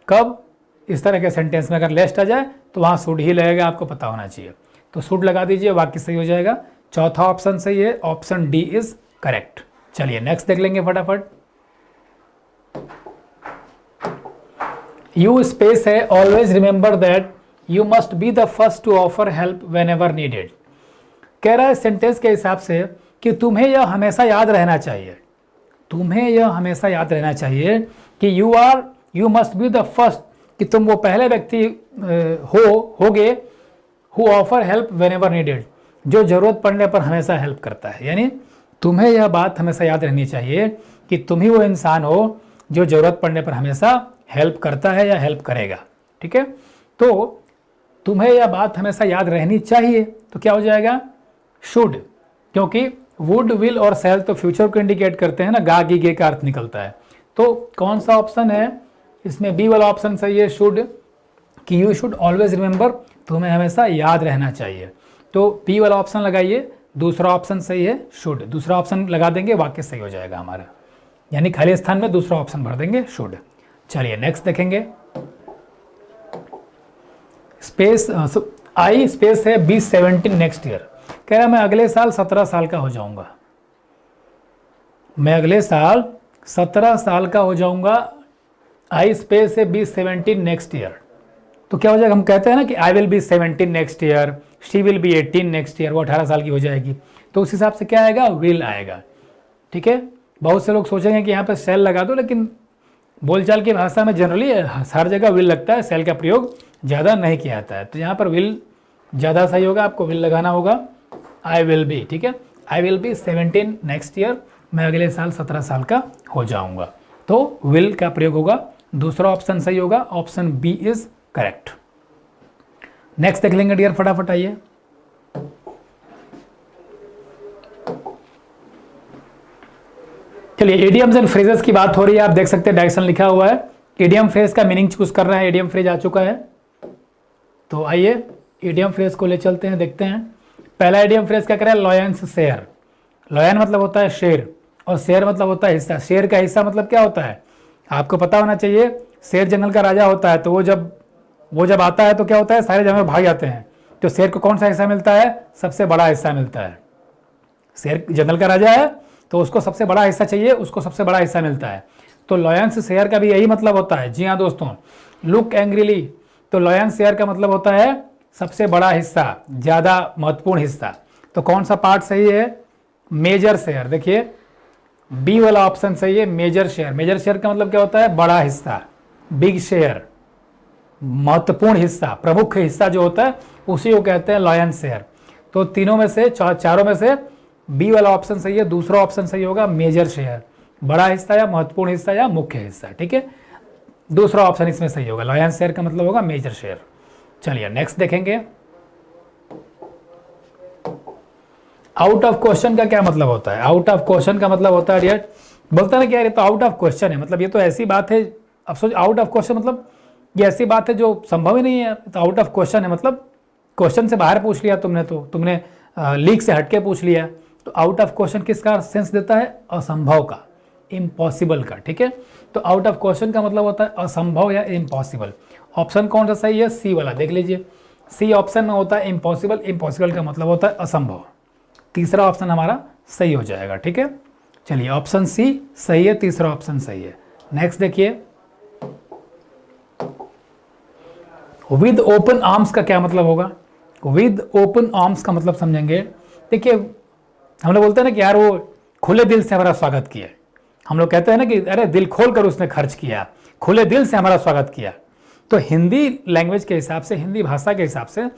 कब, इस तरह के सेंटेंस में अगर लेस्ट आ जाए तो वहाँ शुड ही लगेगा, आपको पता होना चाहिए। तो शुड लगा दीजिए, वाक्य सही हो जाएगा। चौथा ऑप्शन सही है, ऑप्शन डी इज करेक्ट। चलिए नेक्स्ट देख लेंगे फटाफट। यू स्पेस है, always remember that you must be the first to offer help whenever needed. कह रहा है सेंटेंस के हिसाब से कि तुम्हें यह हमेशा याद रहना चाहिए, तुम्हें यह हमेशा याद रहना चाहिए कि you must be the first, कि तुम वो पहले व्यक्ति होगे who offer help whenever needed, जो जरूरत पड़ने पर हमेशा हेल्प करता है। यानी तुम्हें यह बात हमेशा याद रहनी चाहिए कि तुम ही वो इंसान हो जो जरूरत पड़ने पर हमेशा हेल्प करता है या हेल्प करेगा। ठीक है, तो तुम्हें यह बात हमेशा याद रहनी चाहिए, तो क्या हो जाएगा शुड, क्योंकि वुड, विल और शैल तो फ्यूचर को इंडिकेट करते हैं ना, गा गी गे का अर्थ निकलता है। तो कौन सा ऑप्शन है इसमें, बी वाला ऑप्शन सही है शुड, कि यू शुड ऑलवेज रिमेंबर, तुम्हें हमेशा याद रहना चाहिए। तो बी वाला ऑप्शन लगाइए, दूसरा ऑप्शन सही है शुड, दूसरा ऑप्शन लगा देंगे वाक्य सही हो जाएगा हमारा, यानी खाली स्थान में दूसरा ऑप्शन भर देंगे शुड। चलिए नेक्स्ट देखेंगे, स्पेस आई स्पेस है बी 17 नेक्स्ट ईयर, कह रहा मैं अगले साल 17 साल का हो जाऊंगा, मैं अगले साल 17 साल का हो जाऊंगा, आई स्पेस है बी 17 नेक्स्ट ईयर। तो क्या हो जाएगा, हम कहते हैं ना कि I will be 17 next year, she will be 18 next year, वो 18 साल की हो जाएगी, तो उस हिसाब से क्या आएगा विल आएगा। ठीक है, बहुत से लोग सोचेंगे कि यहाँ पर सेल लगा दो, लेकिन बोलचाल की भाषा में जनरली हर जगह विल लगता है, सेल का प्रयोग ज़्यादा नहीं किया जाता है, तो यहाँ पर विल ज़्यादा सही होगा, आपको विल लगाना होगा, आई विल बी। ठीक है, I will be 17 next year, मैं अगले साल 17 साल का हो जाऊंगा, तो विल का प्रयोग होगा, दूसरा ऑप्शन सही होगा, option B is correct. Next देख लेंगे डियर, फटाफट आइए, चलिए इडियम्स एंड फ्रेजेस की बात हो रही है, आप देख सकते हैं डायरेक्शन लिखा हुआ है, इडियम फ्रेज का मीनिंग चूज कर रहे हैं, इडियम फ्रेज आ चुका है, तो आइए इडियम फ्रेज को ले चलते हैं, देखते हैं। पहला इडियम फ्रेज क्या करें, लॉयंस शेयर, लॉयन मतलब होता है शेर, और शेयर मतलब होता है हिस्सा, शेर का हिस्सा मतलब क्या होता है आपको पता होना चाहिए, शेर जंगल का राजा होता है, तो वो जब आता है तो क्या होता है, सारे जानवर भाग जाते हैं, तो शेर को कौन सा हिस्सा मिलता है, सबसे बड़ा हिस्सा मिलता है। शेर जंगल का राजा है तो उसको सबसे बड़ा हिस्सा चाहिए, उसको सबसे बड़ा हिस्सा मिलता है, तो लॉयंस शेयर का भी यही मतलब होता है। जी हाँ दोस्तों, लुक एंग्रीली, तो लॉयंस शेयर का मतलब होता है सबसे बड़ा हिस्सा, ज्यादा महत्वपूर्ण हिस्सा, तो कौन सा पार्ट सही है, मेजर शेयर। देखिए बी वाला ऑप्शन सही है, मेजर शेयर, मेजर शेयर का मतलब क्या होता है, बड़ा हिस्सा, बिग शेयर, महत्वपूर्ण हिस्सा, प्रमुख हिस्सा जो होता है उसी को कहते हैं लॉयंस शेयर। तो तीनों में से चारों में से बी वाला ऑप्शन सही है, दूसरा ऑप्शन सही होगा मेजर शेयर, बड़ा हिस्सा या महत्वपूर्ण हिस्सा या मुख्य हिस्सा। ठीक है, दूसरा ऑप्शन इसमें सही होगा, लॉयंस शेयर का मतलब होगा मेजर शेयर। चलिए नेक्स्ट देखेंगे, आउट ऑफ क्वेश्चन का क्या मतलब होता है, आउट ऑफ क्वेश्चन का मतलब होता है डियर, बोलता है ना कि यार ये तो आउट ऑफ क्वेश्चन है, मतलब ये तो ऐसी बात है, अब सोच आउट ऑफ क्वेश्चन मतलब ये ऐसी बात है जो संभव ही नहीं है, तो आउट ऑफ क्वेश्चन है, मतलब क्वेश्चन से बाहर पूछ लिया तुमने, तो तुमने लीक से हटके पूछ लिया, तो आउट ऑफ क्वेश्चन किसका सेंस देता है, असंभव का, इम्पॉसिबल का। ठीक है, तो आउट ऑफ क्वेश्चन का मतलब होता है असंभव या इम्पॉसिबल। ऑप्शन कौन सा सही है, सी वाला, देख लीजिए, सी ऑप्शन में होता है इम्पॉसिबल, इम्पॉसिबल का मतलब होता है असंभव, तीसरा ऑप्शन हमारा सही हो जाएगा। ठीक है, चलिए ऑप्शन सी सही है, तीसरा ऑप्शन सही है। नेक्स्ट देखिए, विद ओपन आर्म्स का क्या मतलब होगा, विद ओपन आर्म्स का मतलब समझेंगे। देखिए हम लोग बोलते हैं ना कि यार वो खुले दिल से हमारा स्वागत किया, हम लोग कहते हैं ना कि अरे दिल खोल कर उसने खर्च किया, खुले दिल से हमारा स्वागत किया, तो हिंदी लैंग्वेज के हिसाब से, हिंदी भाषा के हिसाब से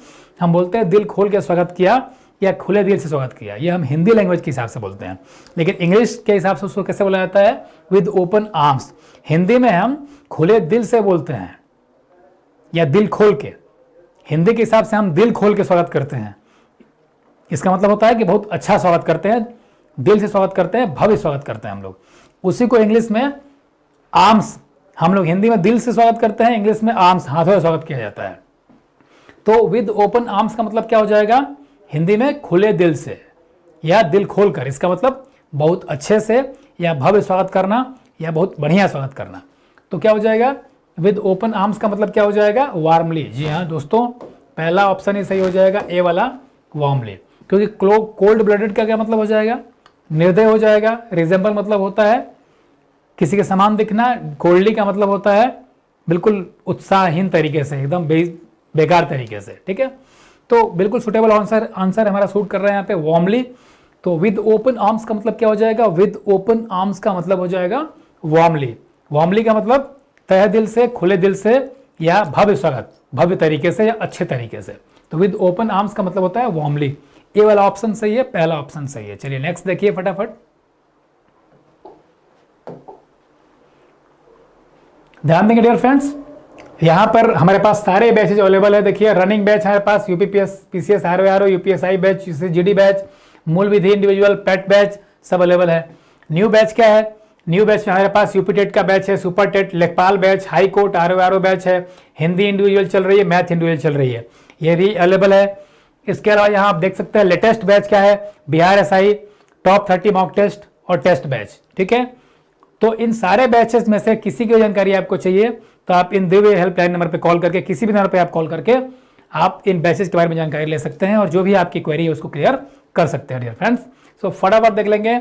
हम बोलते हैं दिल खोल के स्वागत किया या खुले दिल से स्वागत किया, ये हम हिंदी लैंग्वेज के हिसाब से बोलते हैं। लेकिन इंग्लिश के हिसाब से उसको कैसे बोला जाता है, विद ओपन आर्म्स। हिंदी में हम खुले दिल से बोलते हैं या दिल खोल के, हिंदी के हिसाब से हम दिल खोल के स्वागत करते हैं, इसका मतलब होता है कि बहुत अच्छा स्वागत करते हैं, दिल से स्वागत करते हैं, भव्य स्वागत करते हैं हम लोग। उसी को इंग्लिश में आर्म्स, हम लोग हिंदी में दिल से स्वागत करते हैं, इंग्लिश में आर्म्स, हाथों से स्वागत किया जाता है। तो विद ओपन आर्म्स का मतलब क्या हो जाएगा, हिंदी में खुले दिल से या दिल खोलकर, इसका मतलब बहुत अच्छे से या भव्य स्वागत करना या बहुत बढ़िया स्वागत करना। तो क्या हो जाएगा, विद ओपन आर्म्स का मतलब क्या हो जाएगा, वार्मली। जी हाँ दोस्तों, पहला ऑप्शन ही सही हो जाएगा, ए वाला वार्मली, क्योंकि कोल्ड ब्लडेड का क्या मतलब हो जाएगा, निर्दय हो जाएगा। रिजेंबल मतलब होता है किसी के समान दिखना, कोल्डली का मतलब होता है बिल्कुल उत्साहहीन तरीके से, एकदम बेकार तरीके से। ठीक है, तो बिल्कुल सुटेबल आंसर हमारा सूट कर रहा है यहाँ पे वार्मली। तो विद ओपन आर्म्स का मतलब क्या हो जाएगा, विद ओपन आर्म्स का मतलब हो जाएगा वार्मली। वार्मली का मतलब तहे दिल से, खुले दिल से या भव्य स्वागत, भव्य तरीके से या अच्छे तरीके से। तो विद ओपन आर्म्स का मतलब होता है वार्मली। ये वाला ऑप्शन सही है, पहला ऑप्शन सही है। चलिए नेक्स्ट देखिए फटाफट। ध्यान देंगे डियर फ्रेंड्स, यहाँ पर हमारे पास सारे बैचेज अवेलेबल है। देखिए रनिंग बैच हमारे पास UPPS PCS RO UPSI batch, GD batch, मूल विधि इंडिविजुअल, पेट बैच सब अवेलेबल है। न्यू बैच क्या है? न्यू बैच में हमारे पास यूपी टेट का बैच है, सुपर टेट, लेखपाल batch, high court RO batch है, हिंदी इंडिविजुअल चल रही है, मैथ इंडिविजुअल चल रही है, ये भी अवेलेबल है। इसके अलावा यहाँ आप देख सकते हैं लेटेस्ट बैच क्या है, Bihar SI, top 30 mock test और टेस्ट बैच। ठीक है, तो इन सारे बैचेस में से किसी की जानकारी आपको चाहिए तो आप इन दिए हेल्पलाइन नंबर पे कॉल करके, किसी भी नंबर पे आप कॉल करके आप इन बैचेस के बारे में जानकारी ले सकते हैं और जो भी आपकी क्वेरी है उसको क्लियर कर सकते हैं डियर फ्रेंड्स। सो फटाफट देख लेंगे।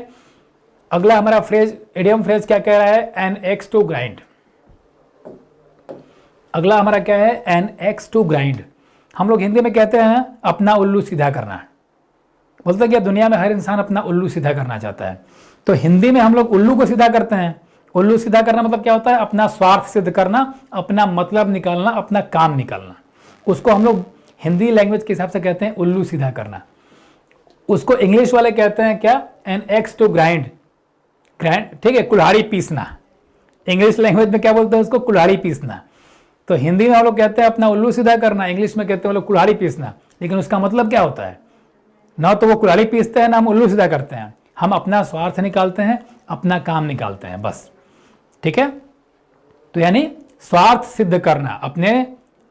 अगला हमारा फ्रेज, इडियम फ्रेज क्या कह रहा है? An axe to grind. अगला हमारा क्या है? An axe to grind. हम लोग हिंदी में कहते हैं अपना उल्लू सीधा करना। बोलते क्या दुनिया में हर इंसान अपना उल्लू सीधा करना चाहता है, तो हिंदी में हम लोग उल्लू को सीधा करते हैं। उल्लू सीधा करना मतलब क्या होता है? अपना स्वार्थ सिद्ध करना, अपना मतलब निकालना, अपना काम निकालना। उसको हम लोग हिंदी लैंग्वेज के हिसाब से कहते हैं उल्लू सीधा करना। उसको इंग्लिश वाले कहते हैं क्या? An axe to grind. Grind, ठीक है, कुल्हाड़ी पीसना। इंग्लिश लैंग्वेज में क्या बोलते हैं उसको? कुल्हाड़ी पीसना। तो हिंदी में हम लोग कहते हैं अपना उल्लू सीधा करना, इंग्लिश में कहते हैं लोग कुल्हाड़ी पीसना। लेकिन उसका मतलब क्या होता है? ना तो वो कुल्हाड़ी पीसते हैं ना हम उल्लू सीधा करते हैं। हम अपना स्वार्थ निकालते हैं, अपना काम निकालते हैं, बस। ठीक है, तो यानी स्वार्थ सिद्ध करना, अपने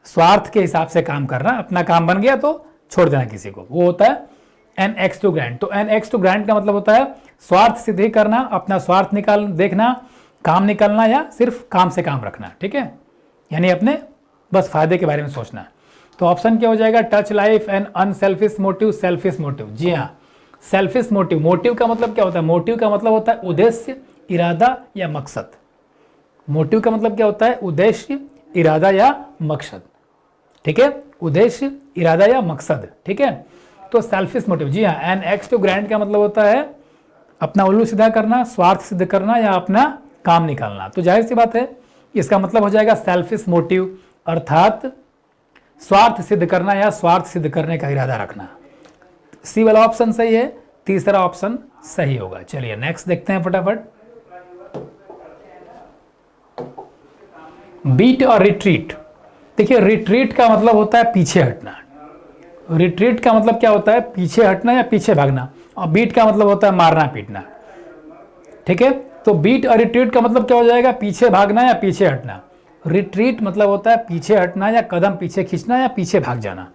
स्वार्थ के हिसाब से काम करना। अपना काम बन गया तो छोड़ देना किसी को, वो होता है एन एक्स टू ग्राइंड। तो एन एक्स टू ग्राइंड का मतलब होता है स्वार्थ सिद्धि करना, अपना स्वार्थ निकाल देखना, काम निकालना या सिर्फ काम से काम रखना। ठीक है, यानी अपने बस फायदे के बारे में सोचना। तो ऑप्शन क्या हो जाएगा? Touch life and unselfish motive, selfish motive. जी हाँ, सेल्फिश मोटिव। मोटिव का मतलब क्या होता है? मोटिव का मतलब होता है उद्देश्य, इरादा या मकसद। मोटिव का मतलब क्या होता है? उद्देश्य, इरादा या मकसद। ठीक है, उद्देश्य, इरादा या मकसद। ठीक है, तो सेल्फिश मोटिव। जी हाँ, एन एक्स टू ग्राइंड का मतलब होता है अपना उल्लू सीधा करना, स्वार्थ सिद्ध करना या अपना काम निकालना। तो जाहिर सी बात है इसका मतलब हो जाएगा सेल्फिश मोटिव, अर्थात स्वार्थ सिद्ध करना या स्वार्थ सिद्ध करने का इरादा रखना। सी वाला ऑप्शन सही है, तीसरा ऑप्शन सही होगा। चलिए नेक्स्ट देखते हैं फटाफट। बीट और रिट्रीट। देखिए रिट्रीट का मतलब होता है पीछे हटना। रिट्रीट का मतलब क्या होता है? पीछे हटना या पीछे भागना। और बीट का मतलब होता है मारना पीटना। ठीक है, तो बीट और रिट्रीट का मतलब क्या हो जाएगा? पीछे भागना या पीछे हटना। रिट्रीट मतलब होता है पीछे हटना या कदम पीछे खींचना या पीछे भाग जाना।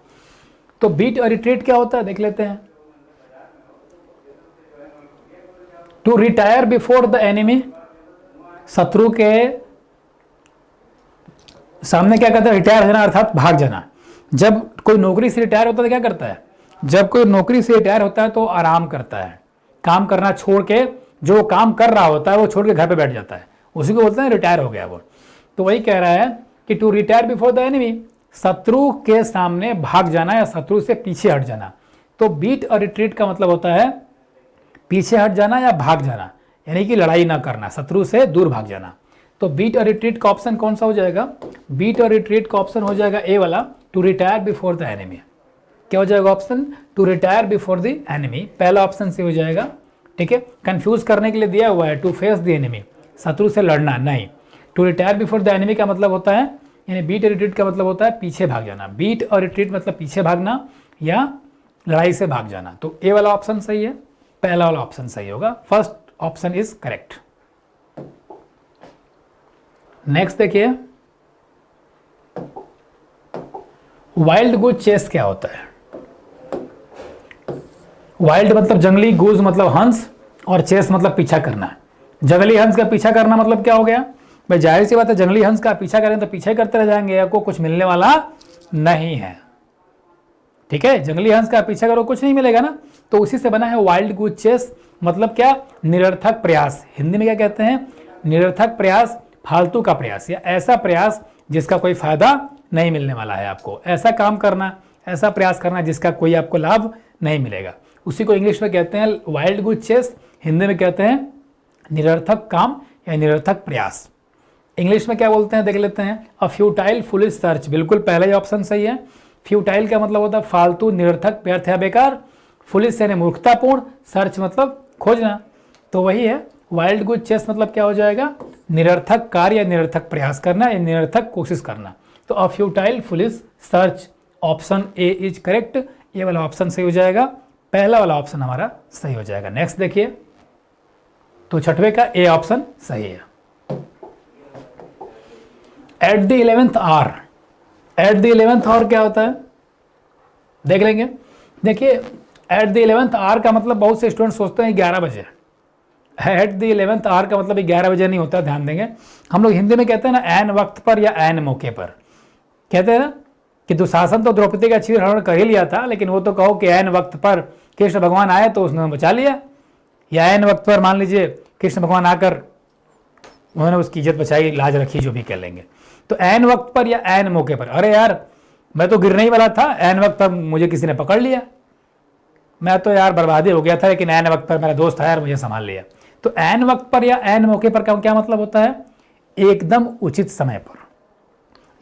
तो बीट और रिट्रीट क्या होता है देख लेते हैं। To retire before the enemy, शत्रु के सामने क्या कहते हैं? रिटायर हो जाना अर्थात भाग जाना। जब कोई नौकरी से रिटायर होता है तो क्या करता है? जब कोई नौकरी से रिटायर होता है तो आराम करता है, काम करना छोड़ के, जो काम कर रहा होता है वो छोड़ के घर पे बैठ जाता है, उसी को बोलते हैं रिटायर हो गया वो। तो वही कह रहा है कि to retire before the enemy, शत्रु के सामने भाग जाना या शत्रु से पीछे हट जाना। तो बीट और रिट्रीट का मतलब होता है पीछे हट जाना या भाग जाना, यानी कि लड़ाई ना करना, शत्रु से दूर भाग जाना। तो बीट और रिट्रीट का ऑप्शन कौन सा हो जाएगा? बीट और रिट्रीट का ऑप्शन हो जाएगा ए वाला, to retire before the enemy. क्या हो जाएगा option? To retire before the enemy, पहला ऑप्शन से हो जाएगा। ठीक है, कंफ्यूज करने के लिए दिया हुआ है टू फेस द एनिमी, शत्रु से लड़ना नहीं। To retire before the enemy का मतलब होता है, यानी बीट और रिट्रीट का मतलब होता है पीछे भाग जाना। बीट और रिट्रीट मतलब पीछे भागना या लड़ाई से भाग जाना। तो ए वाला ऑप्शन सही है, पहला वाला ऑप्शन सही होगा। First option is correct. Next देखिए, वाइल्ड गूज चेस क्या होता है? वाइल्ड मतलब जंगली, गूज मतलब हंस और चेस मतलब पीछा करना। जंगली हंस का पीछा करना मतलब क्या हो गया भाई? जाहिर सी बात है, जंगली हंस का पीछा करें तो पीछे करते रह जाएंगे, आपको कुछ मिलने वाला नहीं है। ठीक है, जंगली हंस का पीछा करो कुछ नहीं मिलेगा ना। तो उसी से बना है वाइल्ड गूज चेस। मतलब क्या? निरर्थक प्रयास। हिंदी में क्या कहते हैं? निरर्थक प्रयास, फालतू का प्रयास या ऐसा प्रयास जिसका कोई फायदा नहीं मिलने वाला है आपको। ऐसा काम करना, ऐसा प्रयास करना जिसका कोई आपको लाभ नहीं मिलेगा, उसी को इंग्लिश में कहते हैं वाइल्ड गूज चेस, हिंदी में कहते हैं निरर्थक काम या निरर्थक प्रयास। इंग्लिश में क्या बोलते हैं देख लेते हैं, अ फ्यूटाइल फुलिश सर्च, बिल्कुल पहला ही ऑप्शन सही है। फ्यूटाइल का मतलब होता है फालतू, निरर्थक, व्यर्थ या बेकार। फुलिश यानी मूर्खतापूर्ण, सर्च मतलब खोजना, तो वही है। वाइल्ड गुड चेस मतलब क्या हो जाएगा, निरर्थक कार्य या निरर्थक प्रयास करना या निरर्थक कोशिश करना। तो अ futile foolish search, option A is correct, ये वाला ऑप्शन सही हो जाएगा, पहला वाला ऑप्शन हमारा सही हो जाएगा। नेक्स्ट देखिए, तो छठवें का ए ऑप्शन सही है। At the 11th hour, at the 11th hour क्या होता है देख लेंगे। देखिए एट द 11th आवर का मतलब बहुत से स्टूडेंट सोचते हैं 11 बजे, एट द 11th आवर का मतलब 11 बजे नहीं होता, ध्यान देंगे। हम लोग हिंदी में कहते हैं ना ऐन वक्त पर या ऐन मौके पर, कहते हैं ना कि दुशासन तो द्रौपदी का चीर हरण कर ही लिया था, लेकिन वो तो कहो कि ऐन वक्त पर कृष्ण भगवान आए तो उसने बचा लिया, या ऐन वक्त पर मान लीजिए कृष्ण भगवान आकर उन्होंने उसकी इज्जत बचाई, लाज रखी, जो भी कह लेंगे। तो ऐन वक्त पर या ऐन मौके पर, अरे यार मैं तो गिरने ही वाला था, ऐन वक्त पर मुझे किसी ने पकड़ लिया, मैं तो यार बर्बादी हो गया था, लेकिन ऐन वक्त पर मेरा दोस्त आया और मुझे संभाल लिया। तो ऐन वक्त पर या ऐन मौके पर का क्या मतलब होता है, एकदम उचित समय पर,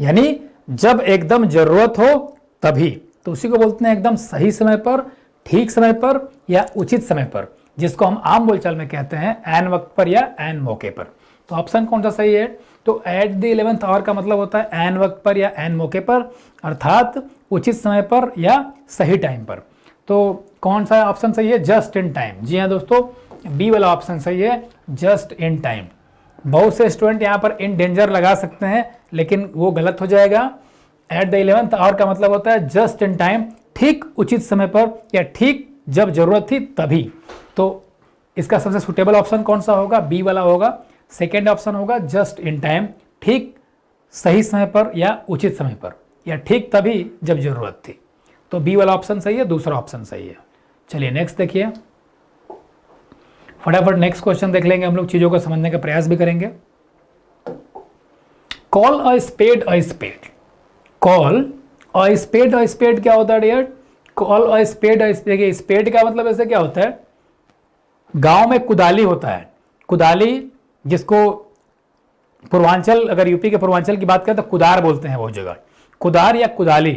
यानी जब एकदम जरूरत हो तभी, तो उसी को बोलते हैं एकदम सही समय पर, ठीक समय पर या उचित समय पर, जिसको हम आम बोलचाल में कहते हैं ऐन वक्त पर या ऐन मौके पर। तो ऑप्शन कौन सा सही है, तो एट द 11th आवर का मतलब होता है ऐन वक्त पर या ऐन मौके पर, अर्थात उचित समय पर या सही टाइम पर। तो कौन सा ऑप्शन सही है, जस्ट इन टाइम। जी हाँ दोस्तों, बी वाला ऑप्शन सही है, जस्ट इन टाइम। बहुत से स्टूडेंट यहाँ पर इन डेंजर लगा सकते हैं, लेकिन वो गलत हो जाएगा। एट द 11th आवर का मतलब होता है जस्ट इन टाइम, ठीक उचित समय पर या ठीक जब जरूरत थी तभी। तो इसका सबसे सुटेबल ऑप्शन कौन सा होगा, बी वाला होगा। सेकेंड ऑप्शन होगा जस्ट इन टाइम, ठीक सही समय पर या उचित समय पर या ठीक तभी जब जरूरत थी। तो बी वाला ऑप्शन सही है, दूसरा ऑप्शन सही है। चलिए नेक्स्ट देखिए, फटाफट नेक्स्ट क्वेश्चन देख लेंगे, हम लोग चीजों को समझने का प्रयास भी करेंगे। Call a spade a spade, call a spade a spade क्या होता है dear, call a spade a spade. देखिए स्पेड का मतलब ऐसे क्या होता है, गांव में कुदाली होता है, कुदाली जिसको पूर्वांचल, अगर यूपी के पूर्वांचल की बात करें तो कुदार बोलते हैं वो जगह, कुदार या कुदाली।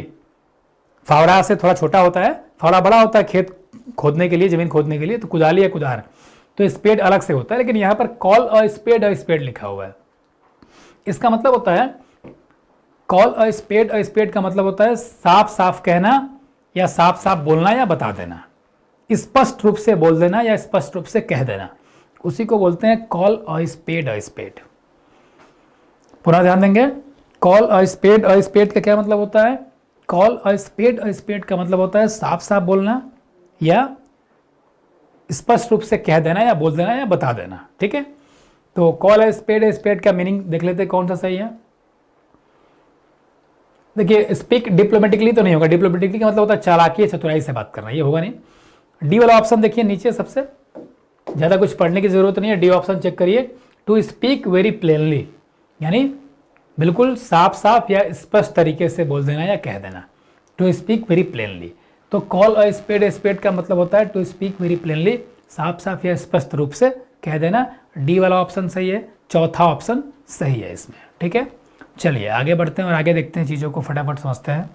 फावड़ा से थोड़ा छोटा होता है, फावड़ा बड़ा होता है खेत खोदने के लिए, जमीन खोदने के लिए, तो कुदाली या कुदार। तो स्पेड अलग से होता है, लेकिन यहाँ पर कॉल अ स्पेड लिखा हुआ है। इसका मतलब होता है कॉल अ स्पेड का मतलब होता है साफ साफ कहना या साफ साफ बोलना या बता देना, स्पष्ट रूप से बोल देना या स्पष्ट रूप से कह देना, उसी को बोलते हैं कॉल अ स्पेड। पुनः ध्यान देंगे, कॉल अ स्पेड का क्या मतलब होता है, कॉल अ स्पेड का मतलब होता है साफ साफ बोलना या स्पष्ट रूप से कह देना या बोल देना या बता देना, ठीक है। तो कॉल अ स्पेड का मीनिंग देख लेते हैं कौन सा सही है। देखिए स्पीक डिप्लोमेटिकली तो नहीं होगा, डिप्लोमेटिकली का मतलब होता है चालाकी, चतुराई से बात करना, ये होगा नहीं। डी वाला ऑप्शन देखिए नीचे, सबसे ज़्यादा कुछ पढ़ने की जरूरत नहीं है, डी ऑप्शन चेक करिए। टू स्पीक वेरी प्लेनली, यानी बिल्कुल साफ साफ या स्पष्ट तरीके से बोल देना या कह देना, टू स्पीक वेरी प्लेनली। तो कॉल अ स्पेड का मतलब होता है टू स्पीक वेरी प्लेनली, साफ साफ या स्पष्ट रूप से कह देना। डी वाला ऑप्शन सही है, चौथा ऑप्शन सही है इसमें, ठीक है। चलिए आगे बढ़ते हैं और आगे देखते हैं, चीज़ों को फटाफट समझते हैं।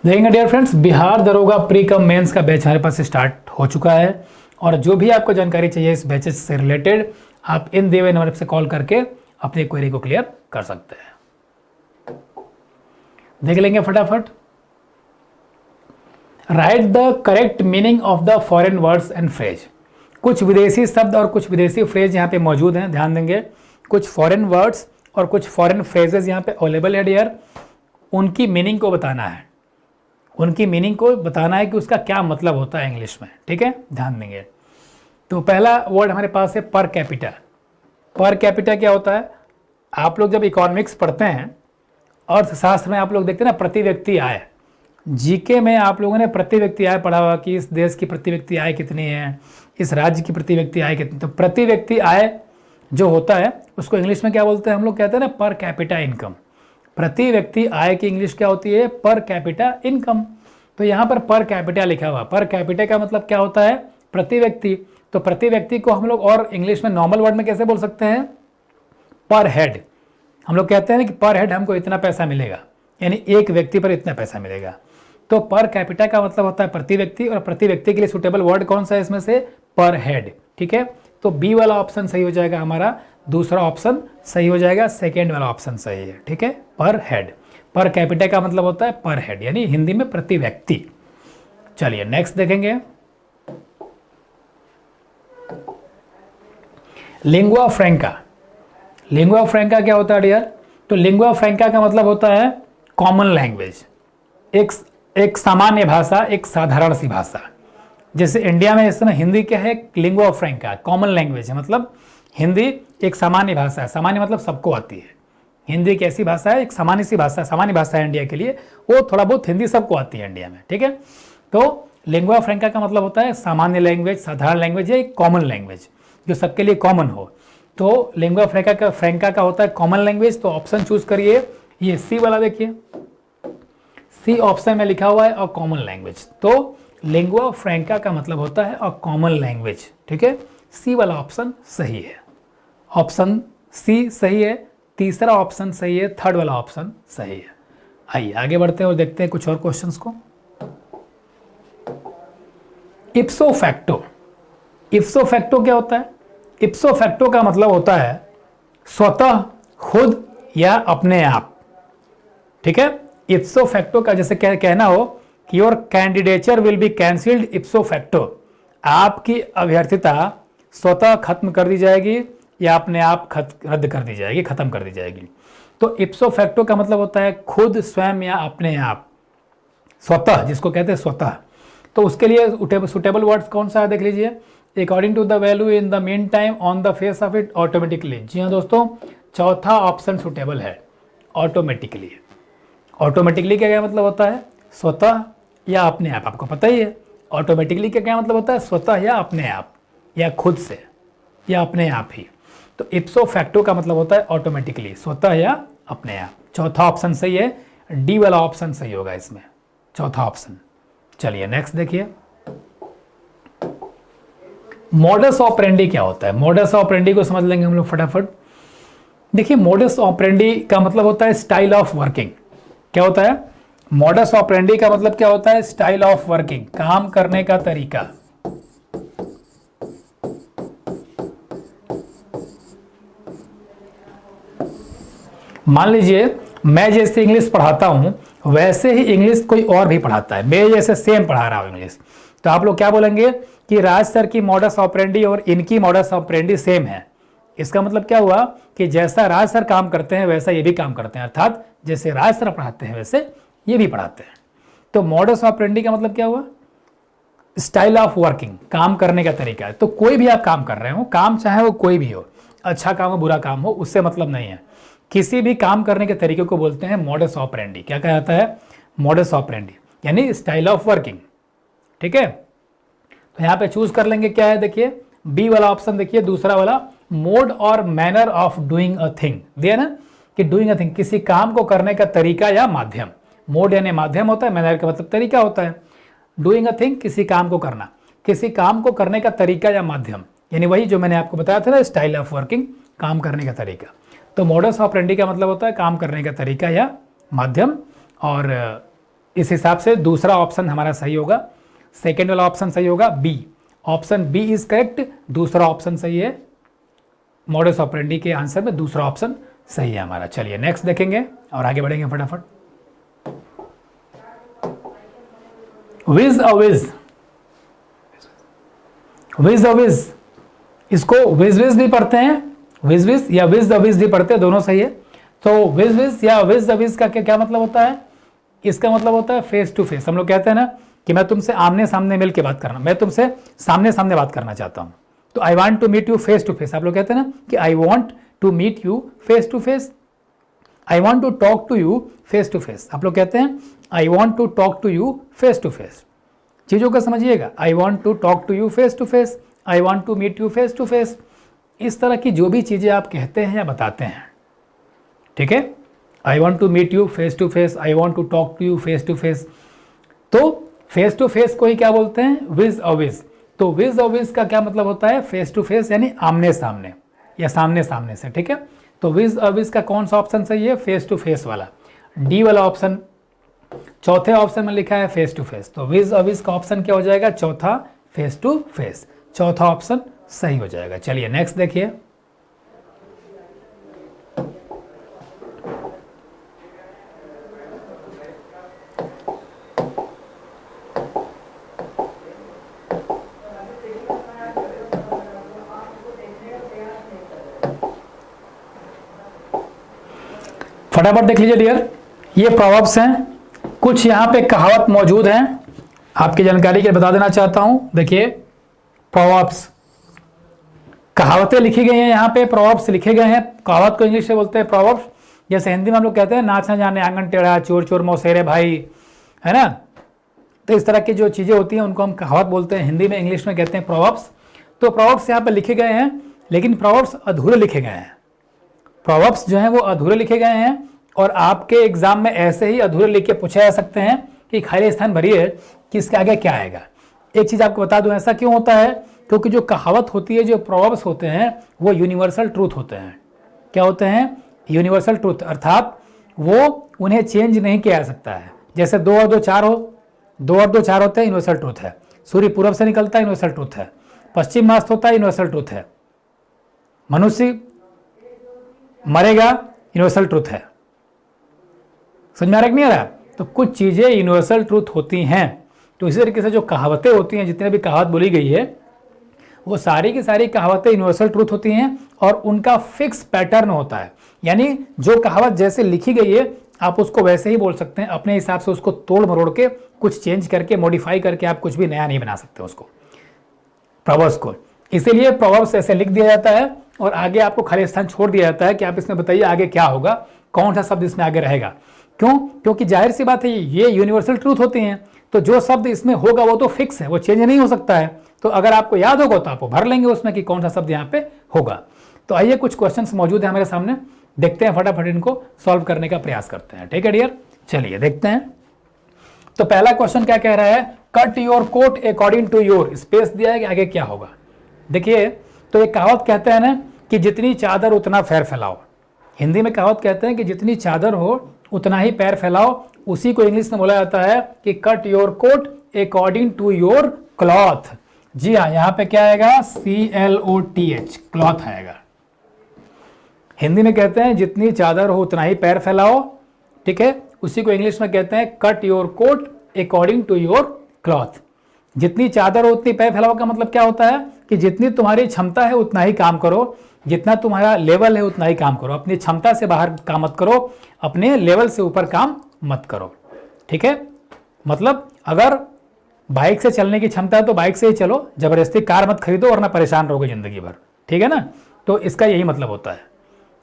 देखेंगे डियर फ्रेंड्स, बिहार दरोगा प्री कम मेंस का बैच हमारे पास स्टार्ट हो चुका है, और जो भी आपको जानकारी चाहिए इस बैचेस से रिलेटेड, आप इन दिए हुए नंबर से कॉल करके अपनी क्वेरी को क्लियर कर सकते हैं। देख लेंगे फटाफट। Right the correct meaning of the foreign words and phrase. कुछ विदेशी शब्द और कुछ विदेशी फ्रेज यहाँ पे मौजूद हैं, ध्यान देंगे। कुछ फॉरेन वर्ड्स और कुछ फॉरेन फ्रेजेस यहाँ पे अवेलेबल है डियर, उनकी मीनिंग को बताना है, उनकी मीनिंग को बताना है कि उसका क्या मतलब होता है इंग्लिश में, ठीक है, ध्यान देंगे। तो पहला वर्ड हमारे पास है पर कैपिटा। पर कैपिटा क्या होता है, आप लोग जब इकोनॉमिक्स पढ़ते हैं, अर्थशास्त्र में आप लोग देखते हैं ना प्रति व्यक्ति आय, जीके में आप लोगों ने प्रति व्यक्ति आय पढ़ा हुआ कि इस देश की प्रति व्यक्ति आय कितनी है, इस राज्य की प्रति व्यक्ति आय कितनी। तो प्रति व्यक्ति आय जो होता है उसको इंग्लिश में क्या बोलते हैं, हम लोग कहते हैं ना पर कैपिटा इनकम। प्रति व्यक्ति आय की इंग्लिश क्या होती है, पर कैपिटा इनकम। तो यहाँ पर कैपिटा लिखा हुआ, पर कैपिटा का मतलब क्या होता है, प्रति व्यक्ति, तो प्रति व्यक्ति को हम लोग और इंग्लिश में नॉर्मल वर्ड में कैसे बोल सकते हैं? पर हेड। हम लोग कहते हैं ना कि पर हेड हमको इतना पैसा मिलेगा, यानी एक व्यक्ति पर इतना पैसा मिलेगा। तो पर कैपिटा का मतलब होता है प्रति व्यक्ति, और प्रति व्यक्ति के लिए सुटेबल वर्ड कौन सा है इसमें से? पर हेड। ठीक है, तो बी वाला ऑप्शन सही हो जाएगा हमारा, दूसरा ऑप्शन सही हो जाएगा, सेकेंड वाला ऑप्शन सही है। ठीक है, पर हेड। पर कैपिटा का मतलब होता है पर हेड, यानी हिंदी में प्रति व्यक्ति। चलिए नेक्स्ट देखेंगे, लिंगुआ फ्रैंका। लिंगुआ फ्रैंका क्या होता है डियर? तो लिंगुआ फ्रैंका का मतलब होता है कॉमन लैंग्वेज, एक सामान्य भाषा, एक साधारण सी भाषा। जैसे इंडिया में इस समय हिंदी क्या है? लिंगुआ फ्रैंका, कॉमन लैंग्वेज है, मतलब हिंदी एक सामान्य भाषा है। सामान्य मतलब सबको आती है। हिंदी एक ऐसी भाषा है, एक सामान्य सी भाषा, सामान्य भाषा है इंडिया के लिए, वो थोड़ा बहुत हिंदी सबको आती है इंडिया में। ठीक है, तो लिंगुआ फ्रैंका का मतलब होता है सामान्य लैंग्वेज, साधारण लैंग्वेज या एक कॉमन लैंग्वेज जो सबके लिए कॉमन हो। तो लिंगुआ फ्रैंका का होता है कॉमन लैंग्वेज। तो ऑप्शन चूज करिए, ये सी वाला देखिए, सी ऑप्शन में लिखा हुआ है और कॉमन लैंग्वेज। तो लिंगुआ फ्रैंका का मतलब होता है और कॉमन लैंग्वेज। ठीक है, सी वाला ऑप्शन सही है, ऑप्शन सी सही है, तीसरा ऑप्शन सही है, थर्ड वाला ऑप्शन सही है। आइए आगे बढ़ते हैं और देखते हैं कुछ और क्वेश्चंस को। इप्सो फैक्टो। इप्सो फैक्टो क्या होता है? इप्सो फैक्टो का मतलब होता है स्वतः, खुद या अपने आप। ठीक है, इप्सो फैक्टो का जैसे कहना हो कि your candidature will be cancelled इप्सो facto, आपकी अभ्यर्थिता स्वतः खत्म कर दी जाएगी या अपने आप रद्द कर दी जाएगी, खत्म कर दी जाएगी। तो इप्सो फैक्टो का मतलब होता है खुद, स्वयं या अपने आप, स्वतः, जिसको कहते हैं स्वतः। तो उसके लिए सुटेबल वर्ड्स कौन सा है देख लीजिए, according to the value in the mean time on the face of it automatically. जी हाँ दोस्तों, चौथा ऑप्शन सुटेबल है, ऑटोमेटिकली। ऑटोमेटिकली का क्या मतलब होता है? स्वतः या अपने आप, आपको पता ही है। ऑटोमेटिकली का क्या मतलब होता है? स्वतः या अपने आप, या खुद से, या अपने आप ही। तो इप्सो फैक्टो का मतलब होता है ऑटोमेटिकली, स्वतः या अपने आप। चौथा ऑप्शन सही है, डी वाला ऑप्शन सही होगा इसमें, चौथा ऑप्शन। चलिए नेक्स्ट देखिए, मॉडस ऑपरेंडी क्या होता है? मॉडस ऑपरेंडी को समझ लेंगे हम लोग फटाफट। देखिए, मॉडस ऑपरेंडी का मतलब होता है स्टाइल ऑफ वर्किंग। क्या होता है? मॉडस ऑपरेंडी का मतलब क्या होता है? स्टाइल ऑफ वर्किंग, काम करने का तरीका। मान लीजिए मैं जैसे इंग्लिश पढ़ाता हूं वैसे ही इंग्लिश कोई और भी पढ़ाता है, मैं जैसे सेम पढ़ा रहा हूं इंग्लिश, तो आप लोग क्या बोलेंगे कि राज सर की मॉडस ऑपरेंडी और इनकी मॉडस ऑपरेंडी सेम है। इसका मतलब क्या हुआ कि जैसा राज सर काम करते हैं वैसा ये भी काम करते हैं, अर्थात जैसे राज सर पढ़ाते हैं वैसे ये भी पढ़ाते हैं। तो मॉडस ऑपरेंडी का मतलब क्या हुआ? स्टाइल ऑफ वर्किंग, काम करने का तरीका है। तो कोई भी आप काम कर रहे हो, काम चाहे वो कोई भी हो, अच्छा काम हो बुरा काम हो, उससे मतलब नहीं है, किसी भी काम करने के तरीके को बोलते हैं मॉडस ऑपरेंडी। क्या कहा जाता है? मॉडस ऑपरेंडी, यानी स्टाइल ऑफ वर्किंग। ठीक है, तो यहाँ पे चूज कर लेंगे क्या है, देखिए बी वाला ऑप्शन देखिए, दूसरा वाला, मोड और manner of doing a thing दिया ना, कि डूइंग अ थिंग, किसी काम को करने का तरीका या माध्यम। मोड यानी माध्यम होता है, मैनर का मतलब तरीका होता है। डूइंग अ थिंग, किसी काम को करना, किसी काम को करने का तरीका या माध्यम, यानी वही जो मैंने आपको बताया था ना, स्टाइल ऑफ वर्किंग, काम करने का तरीका। तो मॉडस ऑपरेंडी का मतलब होता है काम करने का तरीका या माध्यम, और इस हिसाब से दूसरा ऑप्शन हमारा सही होगा, सेकेंड वाला ऑप्शन सही होगा, B. Option B is correct, दूसरा ऑप्शन सही है। मॉडस ऑपरेंडी के आंसर में दूसरा ऑप्शन सही है हमारा। चलिए नेक्स्ट देखेंगे और आगे बढ़ेंगे फटाफट। विज अ विज, विज अ विज, इसको विज विज भी पढ़ते हैं, विज विज या विज द विज भी पढ़ते हैं, दोनों सही है। तो विज विज या विज द विज का क्या मतलब होता है? इसका मतलब होता है फेस टू फेस। हम लोग कहते हैं ना कि मैं तुमसे आमने सामने मिल के बात करना, मैं तुमसे सामने सामने बात करना चाहता हूं, तो I want to meet you face to face. आप लोग कहते हैं ना कि I want to meet you face to face, I want to talk to you face to face. आप लोग कहते हैं I want to talk to you face to face. चीजों को समझिएगा, I want to talk to you face to face, I want to meet you face to face, इस तरह की जो भी चीजें आप कहते हैं या बताते हैं, ठीक है। I want to meet you face to face, I want to talk to you face to face. तो फेस टू फेस को ही क्या बोलते हैं? विज अ विज। तो विज और विज का क्या मतलब होता है, फेस टू फेस यानी आमने सामने या सामने सामने से, ठीक है। तो विज और विज का कौन सा ऑप्शन सही है, फेस टू फेस वाला, डी वाला ऑप्शन चौथे ऑप्शन में लिखा है फेस टू फेस। तो विज और विज का ऑप्शन क्या हो जाएगा, चौथा फेस टू फेस, चौथा ऑप्शन सही हो जाएगा। चलिए नेक्स्ट देखिए, फटाफट देख लीजिए डियर, ये प्रोवर्ब्स हैं, कुछ यहाँ पे कहावत मौजूद हैं, आपकी जानकारी के लिए बता देना चाहता हूं। देखिए प्रोवर्ब्स, कहावतें लिखी गई हैं यहाँ पे, प्रोवर्ब्स लिखे गए हैं। कहावत को इंग्लिश से बोलते हैं प्रोवर्ब्स, जैसे हिंदी में हम लोग कहते हैं नाच न जाने आंगन टेढ़ा, चोर चोर मौसेरे भाई, है ना। तो इस तरह की जो चीज़ें होती हैं उनको हम कहावत बोलते हैं, हिंदी में इंग्लिश में कहते हैं प्रोवर्ब्स। तो प्रोवर्ब्स यहाँ पे लिखे गए हैं, लेकिन प्रोवर्ब्स अधूरे लिखे गए हैं। प्रोवर्ब्स जो हैं वो अधूरे लिखे गए हैं, और आपके एग्जाम में ऐसे ही अधूरे लिख के पूछे जा सकते हैं कि खाली स्थान भरिए कि इसके आगे क्या आएगा। एक चीज़ आपको बता दूं, ऐसा क्यों होता है, क्योंकि जो कहावत होती है, जो प्रोवर्ब्स होते हैं, वो यूनिवर्सल ट्रूथ होते हैं। क्या होते हैं, यूनिवर्सल ट्रूथ, अर्थात वो उन्हें चेंज नहीं किया जा सकता है। जैसे 2 और 2 4 हो, 2 और 2 4 होते हैं, यूनिवर्सल ट्रूथ है। सूर्य पूर्व से निकलता है, यूनिवर्सल ट्रूथ है। पश्चिम मस्त होता है, यूनिवर्सल ट्रूथ है। मनुष्य मरेगा, यूनिवर्सल ट्रूथ है। समझ में आ रहा है कि नहीं आ रहा? तो कुछ चीज़ें यूनिवर्सल ट्रूथ होती हैं। तो इसी तरीके से जो कहावतें होती हैं, जितने भी कहावत बोली गई है, वो सारी की सारी कहावतें यूनिवर्सल ट्रूथ होती हैं, और उनका फिक्स पैटर्न होता है। यानी जो कहावत जैसे लिखी गई है, आप उसको वैसे ही बोल सकते हैं, अपने हिसाब से उसको तोड़ मरोड़ के, कुछ चेंज करके, मॉडिफाई करके आप कुछ भी नया नहीं बना सकते उसको, प्रोवर्ब्स को। इसीलिए प्रोवर्ब्स ऐसे लिख दिया जाता है, और आगे आपको खाली स्थान छोड़ दिया जाता है कि आप इसमें बताइए आगे क्या होगा, कौन सा शब्द इसमें आगे रहेगा। क्यों? क्योंकि जाहिर सी बात है, ये यूनिवर्सल ट्रूथ होती हैं, तो जो शब्द इसमें होगा वो तो फिक्स है, वो चेंज नहीं हो सकता है। तो अगर आपको याद होगा तो आप भर लेंगे उसमें कि कौन सा शब्द यहाँ पे होगा। तो आइए, कुछ क्वेश्चंस मौजूद है हमारे सामने, देखते हैं, फटाफट इनको सॉल्व करने का प्रयास करते हैं। ठीक है डियर, चलिए देखते हैं। तो पहला क्वेश्चन क्या कह रहा है, cut your coat according to your, space दिया है कि आगे क्या होगा। देखिए, तो एक कहावत कहते हैं ना कि जितनी चादर उतना पैर फैलाओ। हिंदी में कहावत कहते हैं कि जितनी चादर हो उतना ही पैर फैलाओ। उसी को इंग्लिश में बोला जाता है कि cut your coat according to your cloth. जी हाँ, यहाँ पे क्या आएगा, CLOTH, क्लॉथ आएगा। हिंदी में कहते हैं जितनी चादर हो उतना ही पैर फैलाओ, ठीक है। उसी को इंग्लिश में कहते हैं cut your coat according to your cloth. जितनी चादर हो उतनी पैर फैलाओ का मतलब क्या होता है कि जितनी तुम्हारी क्षमता है उतना ही काम करो, जितना तुम्हारा लेवल है उतना ही काम करो। अपनी क्षमता से बाहर काम मत करो, अपने लेवल से ऊपर काम मत करो, ठीक है। मतलब अगर बाइक से चलने की क्षमता है तो बाइक से ही चलो, जबरदस्ती कार मत खरीदो वरना परेशान रहोगे जिंदगी भर, ठीक है ना। तो इसका यही मतलब होता है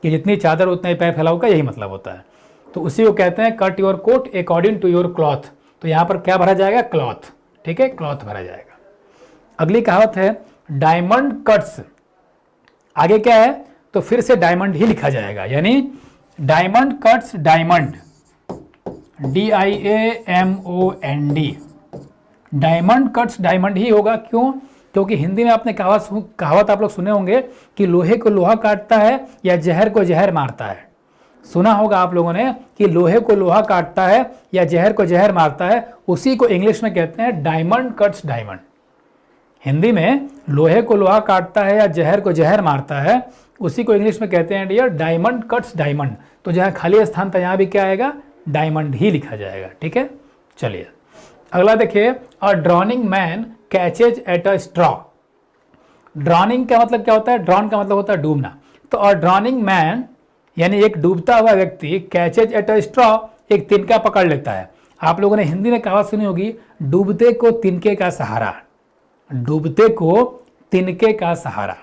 कि जितनी चादर उतना ही पैर फैलाओ का यही मतलब होता है। तो उसी को कहते हैं cut your coat according to your cloth. तो यहाँ पर क्या भरा जाएगा, क्लॉथ, ठीक है, क्लॉथ भरा जाएगा। अगली कहावत है डायमंड कट्स। आगे क्या है, तो फिर से डायमंड ही लिखा जाएगा, यानी diamond cuts diamond, DIAMOND, diamond cuts diamond ही होगा। क्यों? क्योंकि हिंदी में आपने कहावत आप लोग सुने होंगे कि लोहे को लोहा काटता है या जहर को जहर मारता है। सुना होगा आप लोगों ने कि लोहे को लोहा काटता है या जहर को जहर मारता है। उसी को इंग्लिश में कहते हैं डायमंड कट्स डायमंड। हिंदी में लोहे को लोहा काटता है या जहर को जहर मारता है, उसी को इंग्लिश में कहते हैं डियर डायमंड कट्स डायमंड। तो जहाँ खाली स्थान था यहाँ भी क्या आएगा, डायमंड ही लिखा जाएगा, ठीक है। चलिए अगला देखिए, a drowning man catches at a straw. Drowning का मतलब क्या होता है, ड्रॉन का मतलब होता है डूबना। तो अ ड्रॉनिंग मैन यानी एक डूबता हुआ व्यक्ति, कैचेज एट अ स्ट्रॉ, एक तिनका पकड़ लेता है। आप लोगों ने हिंदी में कहावत सुनी होगी, डूबते को तिनके का सहारा, डूबते को तिनके का सहारा।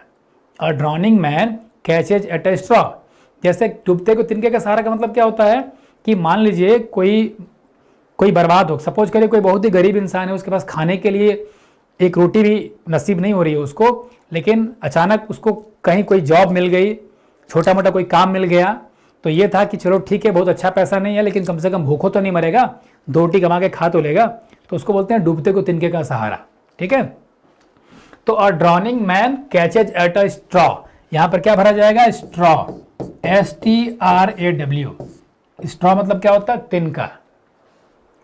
A drowning man catches at a straw. जैसे डूबते को तिनके का सहारा का मतलब क्या होता है कि मान लीजिए कोई बर्बाद हो, सपोज करिए कोई बहुत ही गरीब इंसान है, उसके पास खाने के लिए एक रोटी भी नसीब नहीं हो रही है उसको, लेकिन अचानक उसको कहीं कोई जॉब मिल गई, छोटा मोटा कोई काम मिल गया। तो ये था कि चलो ठीक है, बहुत अच्छा पैसा नहीं है लेकिन कम से कम भूखों तो नहीं मरेगा, 2 रोटी कमा के खा तो लेगा। तो उसको बोलते हैं डूबते को तिनके का सहारा, ठीक है। तो a drowning man catches at a straw, यहां पर क्या भरा जाएगा, स्ट्रॉ, STRAW। स्ट्रॉ मतलब क्या होता है, तिनका,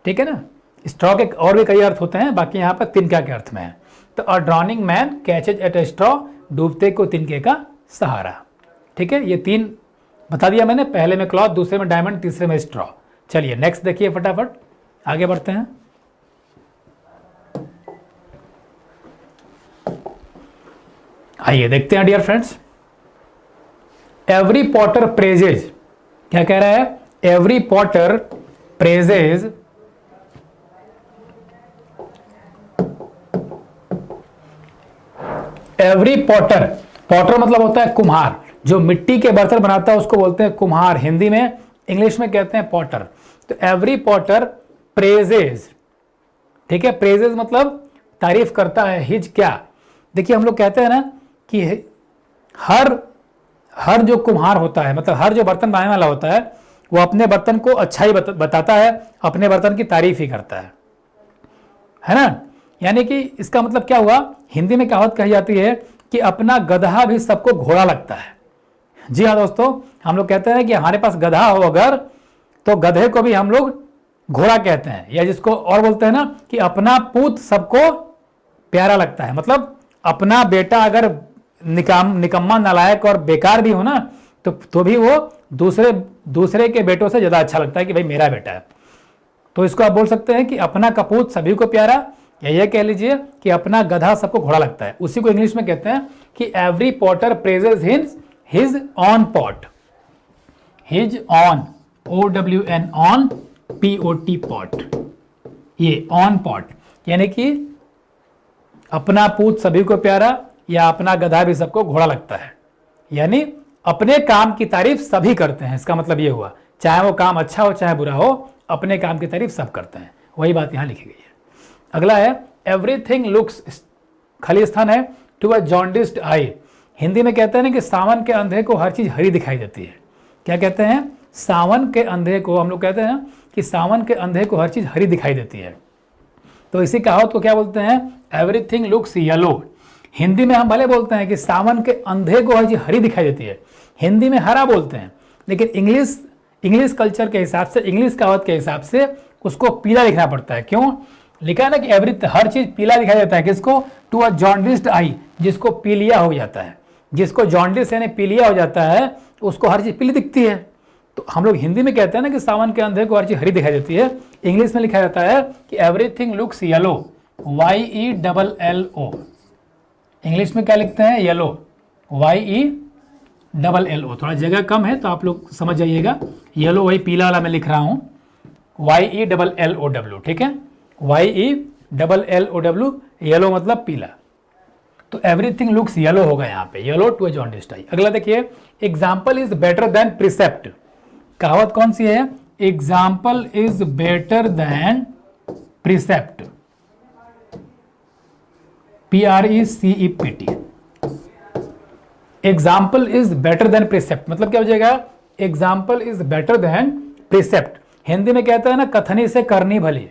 ठीक है ना। स्ट्रॉ के और भी कई अर्थ होते हैं, बाकी यहां पर तिनका के अर्थ में है। तो a drowning man catches at a straw, डूबते को तिनके का सहारा, ठीक है। ये 3 बता दिया मैंने, पहले में क्लॉथ, दूसरे में डायमंड, तीसरे में स्ट्रॉ। चलिए नेक्स्ट देखिए, फटाफट आगे बढ़ते हैं। आइए देखते हैं dear friends, every potter praises, क्या कह रहा है, every potter praises every potter, potter मतलब होता है कुम्हार, जो मिट्टी के बर्तन बनाता है उसको बोलते हैं कुम्हार, हिंदी में, इंग्लिश में कहते हैं पॉटर। तो एवरी पॉटर प्रेजेज, ठीक है, प्रेजेज मतलब तारीफ करता है, हिज क्या, देखिए हम लोग कहते हैं ना कि हर जो कुम्हार होता है, मतलब हर जो बर्तन बनाने वाला होता है, वो अपने बर्तन को अच्छा ही बताता है, अपने बर्तन की तारीफ ही करता है ना। यानी कि इसका मतलब क्या हुआ, हिंदी में कहावत कही जाती है कि अपना गधा भी सबको घोड़ा लगता है। जी हाँ दोस्तों, हम लोग कहते हैं कि हमारे पास गधा हो अगर, तो गधे को भी हम लोग घोड़ा कहते हैं, या जिसको और बोलते हैं ना कि अपना पूत सबको प्यारा लगता है, मतलब अपना बेटा अगर निकम्मा नालायक और बेकार भी हो ना, तो भी वो दूसरे के बेटों से ज्यादा अच्छा लगता है कि भाई मेरा बेटा है। तो इसको आप बोल सकते हैं कि अपना कपूत सभी को प्यारा, या ये कह लीजिए कि अपना गधा सबको घोड़ा लगता है। उसी को इंग्लिश में कहते हैं कि every potter praises his on pot, his on, OWN on, POT pot, ये ऑन पॉट, यानी कि अपना पूत सभी को प्यारा या अपना गधा भी सबको घोड़ा लगता है, यानी अपने काम की तारीफ सभी करते हैं। इसका मतलब ये हुआ, चाहे वो काम अच्छा हो चाहे बुरा हो, अपने काम की तारीफ सब करते हैं, वही बात यहां लिखी गई है। अगला है एवरीथिंग लुक्स, खाली स्थान है, टू अ जॉन्डिस्ड आई, हिंदी में कहते हैं ना कि सावन के अंधे को हर चीज हरी दिखाई देती है। क्या कहते हैं, सावन के अंधे को, हम लोग कहते हैं कि सावन के अंधे को हर चीज हरी दिखाई देती है। तो इसी कहावत को क्या बोलते हैं, एवरीथिंग लुक्स येलो। हिंदी में हम भले बोलते हैं कि सावन के अंधे को हर चीज हरी दिखाई देती है, हिंदी में हरा बोलते हैं, लेकिन इंग्लिश कल्चर के हिसाब से, इंग्लिश कहावत के हिसाब से उसको पीला लिखना पड़ता है। क्यों लिखा है ना कि हर चीज पीला दिखाई देता है, किसको, टू अ जॉन्डिस्ड आई, जिसको पीलिया हो जाता है, जिसको जॉन्डिस यानी पीलिया हो जाता है, उसको हर चीज पीली दिखती है। तो हम लोग हिंदी में कहते हैं ना कि सावन के अंधे को हर चीज हरी दिखाई देती है, इंग्लिश में लिखा जाता है कि everything looks yellow, YELLO। English में क्या लिखते हैं, येलो, YELLO। थोड़ा जगह कम है तो आप लोग समझ जाइएगा, येलो वही पीला वाला मैं लिख रहा हूं, YELLOW, ठीक है, YELLOW, येलो मतलब पीला। तो एवरीथिंग लुक्स येलो होगा यहाँ पे, येलो टू अ जॉन्डिस्ड आई। अगला देखिए, example is better then precept, कहावत कौन सी है, example is better then precept, PRECEPT। Example is better then precept मतलब क्या हो जाएगा, example is better then precept. Hindi में कहते हैं ना कथनी से करनी भली,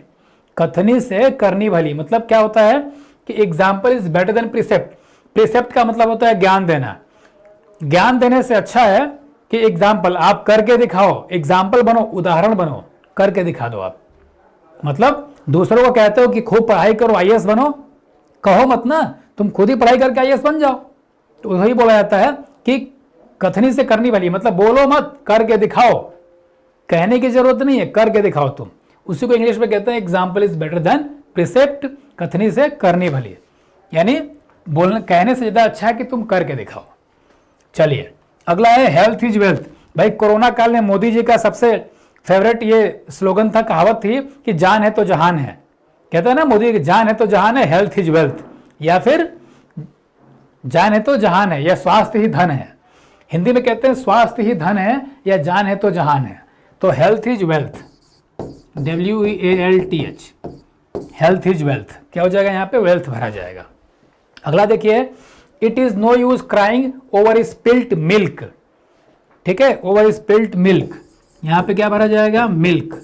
कथनी से करनी भली मतलब क्या होता है कि example is better then precept. Precept का मतलब होता है ज्ञान देना, ज्ञान देने से अच्छा है कि एग्जाम्पल आप करके दिखाओ, एग्जाम्पल बनो, उदाहरण बनो, करके दिखा दो आप। मतलब दूसरों को कहते हो कि खूब पढ़ाई करो, IAS बनो, कहो मत ना, तुम खुद ही पढ़ाई करके IAS बन जाओ। तो वही बोला जाता है कि कथनी से करनी भली मतलब बोलो मत, करके दिखाओ, कहने की जरूरत नहीं है, करके दिखाओ तुम। उसी को इंग्लिश में कहते हैं example is better then precept, कथनी से करनी भली, यानी बोलने कहने से ज्यादा अच्छा है कि तुम करके दिखाओ। चलिए अगला है हेल्थ इज वेल्थ। भाई कोरोना काल में मोदी जी का सबसे फेवरेट ये स्लोगन था, कहावत थी कि जान है तो जहान है। कहते हैं ना मोदी की जान है तो जहान है, हेल्थ इज वेल्थ, या फिर जान है तो जहान है, या स्वास्थ्य ही धन है। हिंदी में कहते हैं स्वास्थ्य ही धन है, या जान है तो जहान है। तो health is wealth, WEALTH, health is wealth क्या हो जाएगा, यहाँ पे वेल्थ भरा जाएगा। अगला देखिए, it is no use crying over spilt milk, ठीक है, ओवर स्पिल्ट मिल्क, यहाँ पे क्या भरा जाएगा, मिल्क।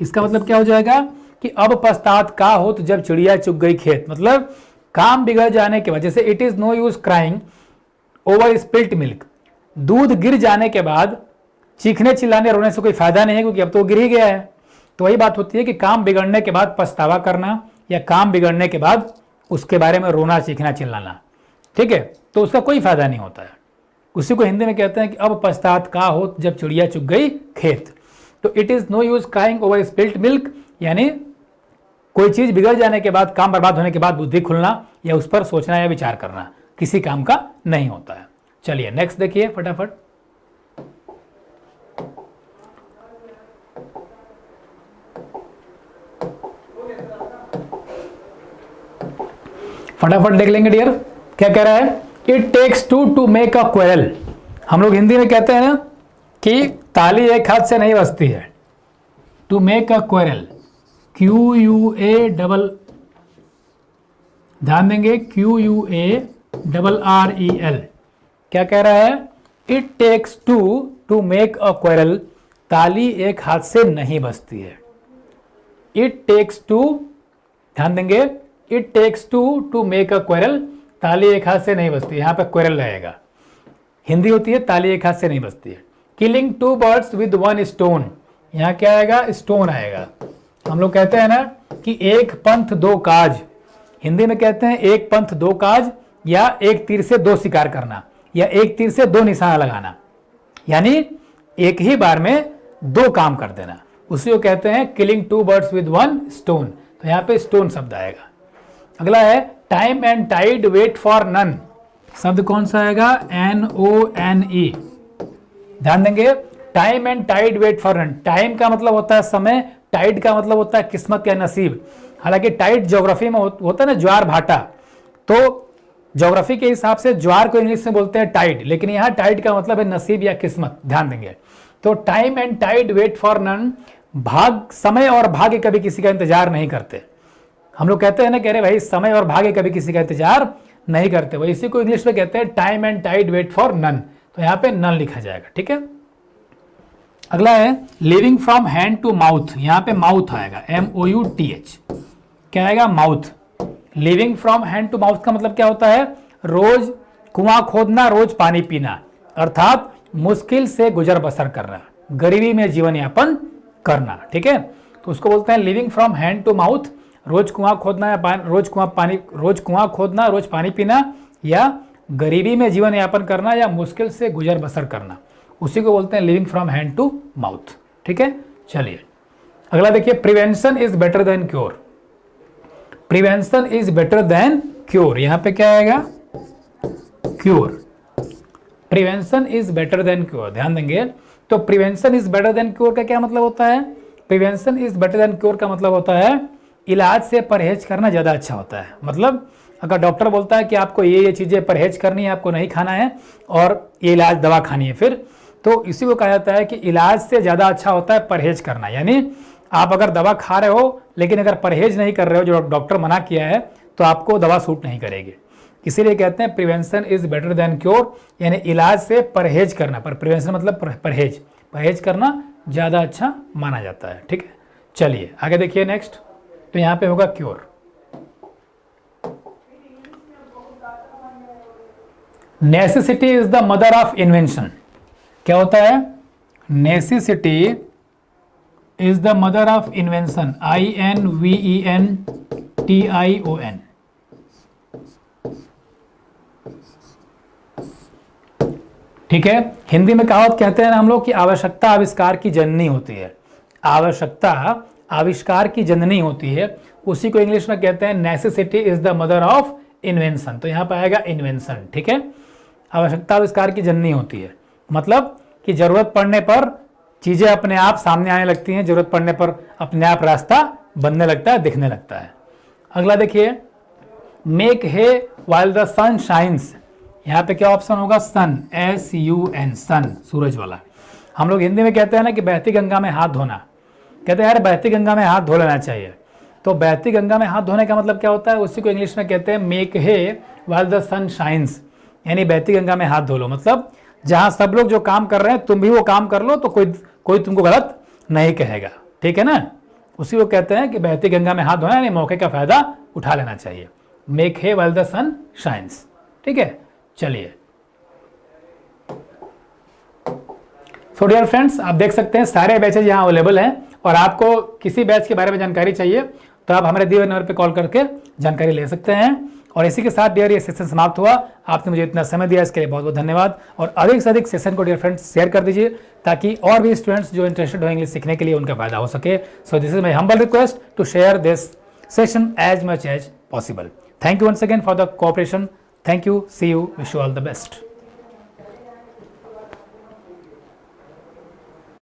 इसका मतलब क्या हो जाएगा कि अब पछतात का हो तो जब चिड़िया चुग गई खेत, मतलब काम बिगड़ जाने के बाद, जैसे it is no use crying over spilt milk, दूध गिर जाने के बाद चीखने चिल्लाने रोने से कोई फायदा नहीं है, क्योंकि अब तो गिर ही गया है। तो वही बात होती है कि काम बिगड़ने के बाद पछतावा करना या काम बिगड़ने के बाद उसके बारे में रोना चीखना चिल्लाना, ठीक है, तो उसका कोई फायदा नहीं होता है। उसी को हिंदी में कहते हैं कि अब पछतात का हो जब चिड़िया चुग गई खेत। तो it is no use crying over spilt milk, यानी कोई चीज बिगड़ जाने के बाद, काम बर्बाद होने के बाद बुद्धि खुलना या उस पर सोचना या विचार करना किसी काम का नहीं होता है। चलिए नेक्स्ट देखिए फटाफट। फटाफट देख लेंगे डियर, क्या कह रहा है, it takes to make a quarrel. हम लोग हिंदी में कहते हैं ना कि ताली एक हाथ से नहीं बजती है। To make a quarrel, QUA ध्यान देंगे, QUARREL। क्या कह रहा है, it takes to make a quarrel, ताली एक हाथ से नहीं बजती है। इट टेक्स टू, ध्यान देंगे, it takes to make a quarrel, ताली एक हाथ से नहीं बजती, यहां पे क्वेरल रहेगा। हिंदी होती है ताली एक हाथ से नहीं बजती है। किलिंग 2 बर्ड्स विद 1 स्टोन, यहां क्या आएगा, स्टोन आएगा। हम लोग कहते हैं ना कि एक पंथ दो काज, हिंदी में कहते हैं एक पंथ दो काज, या एक तीर से दो शिकार करना, या एक तीर से दो निशाना लगाना, यानी एक ही बार में दो काम कर देना, उसी को कहते हैं किलिंग 2 बर्ड्स विद 1 स्टोन। तो यहाँ पे स्टोन शब्द आएगा। अगला है time and tide wait for none, शब्द कौन सा आएगा, NONE। ध्यान देंगे, time and tide wait for none, time का मतलब होता है समय, टाइड का मतलब होता है किस्मत या नसीब। हालांकि टाइड ज्योग्राफी में होता है ना ज्वार भाटा, तो ज्योग्राफी के हिसाब से ज्वार को इंग्लिश में बोलते हैं टाइड, लेकिन यहाँ टाइड का मतलब है नसीब या किस्मत। ध्यान देंगे, तो time and tide wait for none, भाग, समय और भाग्य कभी किसी का इंतजार नहीं करते। हम लोग कहते हैं ना, कह रहे भाई समय और भाग्य कभी किसी का इंतजार नहीं करते, वही इसी को इंग्लिश में कहते हैं time and tide wait for none. तो यहाँ पे नन लिखा जाएगा, ठीक है। अगला है living from hand to mouth, यहाँ पे माउथ आएगा, MOUTH। क्या आएगा, mouth. Living from hand to mouth का मतलब क्या होता है, रोज कुआं खोदना, रोज पानी पीना, अर्थात मुश्किल से गुजर बसर करना, गरीबी में जीवन यापन करना, ठीक है। तो उसको बोलते हैं living from hand to mouth, रोज कुआं खोदना या रोज कुआं खोदना, रोज पानी पीना, या गरीबी में जीवन यापन करना, या मुश्किल से गुजर बसर करना, उसी को बोलते हैं living from hand to mouth, ठीक है। चलिए अगला देखिए, prevention is better than cure. Prevention is better than cure, यहां पे क्या आएगा, cure. Prevention is better than cure, ध्यान देंगे। तो prevention is better than cure का क्या मतलब होता है, prevention is better than cure का मतलब होता है इलाज से परहेज करना ज्यादा अच्छा होता है। मतलब अगर डॉक्टर बोलता है कि आपको ये चीजें परहेज करनी है, आपको नहीं खाना है, और ये इलाज दवा खानी है, फिर तो इसी को कहा जाता है कि इलाज से ज्यादा अच्छा होता है परहेज करना। यानी आप अगर दवा खा रहे हो लेकिन अगर परहेज नहीं कर रहे हो, जो डॉक्टर मना किया है, तो आपको दवा सूट नहीं करेगी। इसीलिए कहते हैं prevention is better than cure, यानी इलाज से परहेज करना, पर प्रिवेंशन मतलब परहेज, परहेज करना ज्यादा अच्छा माना जाता है, ठीक है। चलिए आगे देखिए नेक्स्ट, तो यहाँ पे होगा cure. Necessity is the mother of invention, क्या होता है, necessity is the mother of invention, INVENTION। ठीक है, हिंदी में कहावत कहते हैं ना हम लोग कि आवश्यकता आविष्कार की जननी होती है, आवश्यकता आविष्कार की जननी होती है, उसी को इंग्लिश में कहते हैं necessity is the mother of invention. तो यहां पर आएगा इन्वेंशन, ठीक है। आवश्यकता आविष्कार की जननी होती है, मतलब कि जरूरत पड़ने पर चीजें अपने आप सामने आने लगती हैं, जरूरत पड़ने पर अपने आप रास्ता बनने लगता है, दिखने लगता है। अगला देखिए, make hay while the sun shines, यहाँ पे क्या ऑप्शन होगा, सन, SUN, सन, सूरज वाला। हम लोग हिंदी में कहते हैं ना कि बहती गंगा में हाथ धोना, कहते हैं यार बहती गंगा में हाथ धो लेना चाहिए। तो बहती गंगा में हाथ धोने का मतलब क्या होता है, उसी को इंग्लिश में कहते हैं make hay while the sun shines, यानी बहती गंगा में हाथ धो लो, मतलब जहां सब लोग जो काम कर रहे हैं तुम भी वो काम कर लो, तो कोई तुमको गलत नहीं कहेगा, ठीक है ना। उसी को कहते हैं कि बहती गंगा में हाथ धोना, यानी मौके का फायदा उठा लेना चाहिए। मेक है वाइल द सन शाइन्स। ठीक है, चलिए। सो डियर फ्रेंड्स, आप देख सकते हैं सारे बैचेज यहाँ अवेलेबल हैं, और आपको किसी बैच के बारे में जानकारी चाहिए तो आप हमारे दिए हुए नंबर पर कॉल करके जानकारी ले सकते हैं। और इसी के साथ डियर ये सेशन समाप्त हुआ। आपने मुझे इतना समय दिया, इसके लिए बहुत बहुत धन्यवाद। और अधिक से अधिक सेशन को डियर फ्रेंड्स शेयर कर दीजिए, ताकि और भी स्टूडेंट्स जो इंटरेस्टेड हो इंग्लिश सीखने के लिए उनका फायदा हो सके। So this is my humble request to share this session as much as possible. Thank you once again for the cooperation. Thank you. See you. Wish you all the best.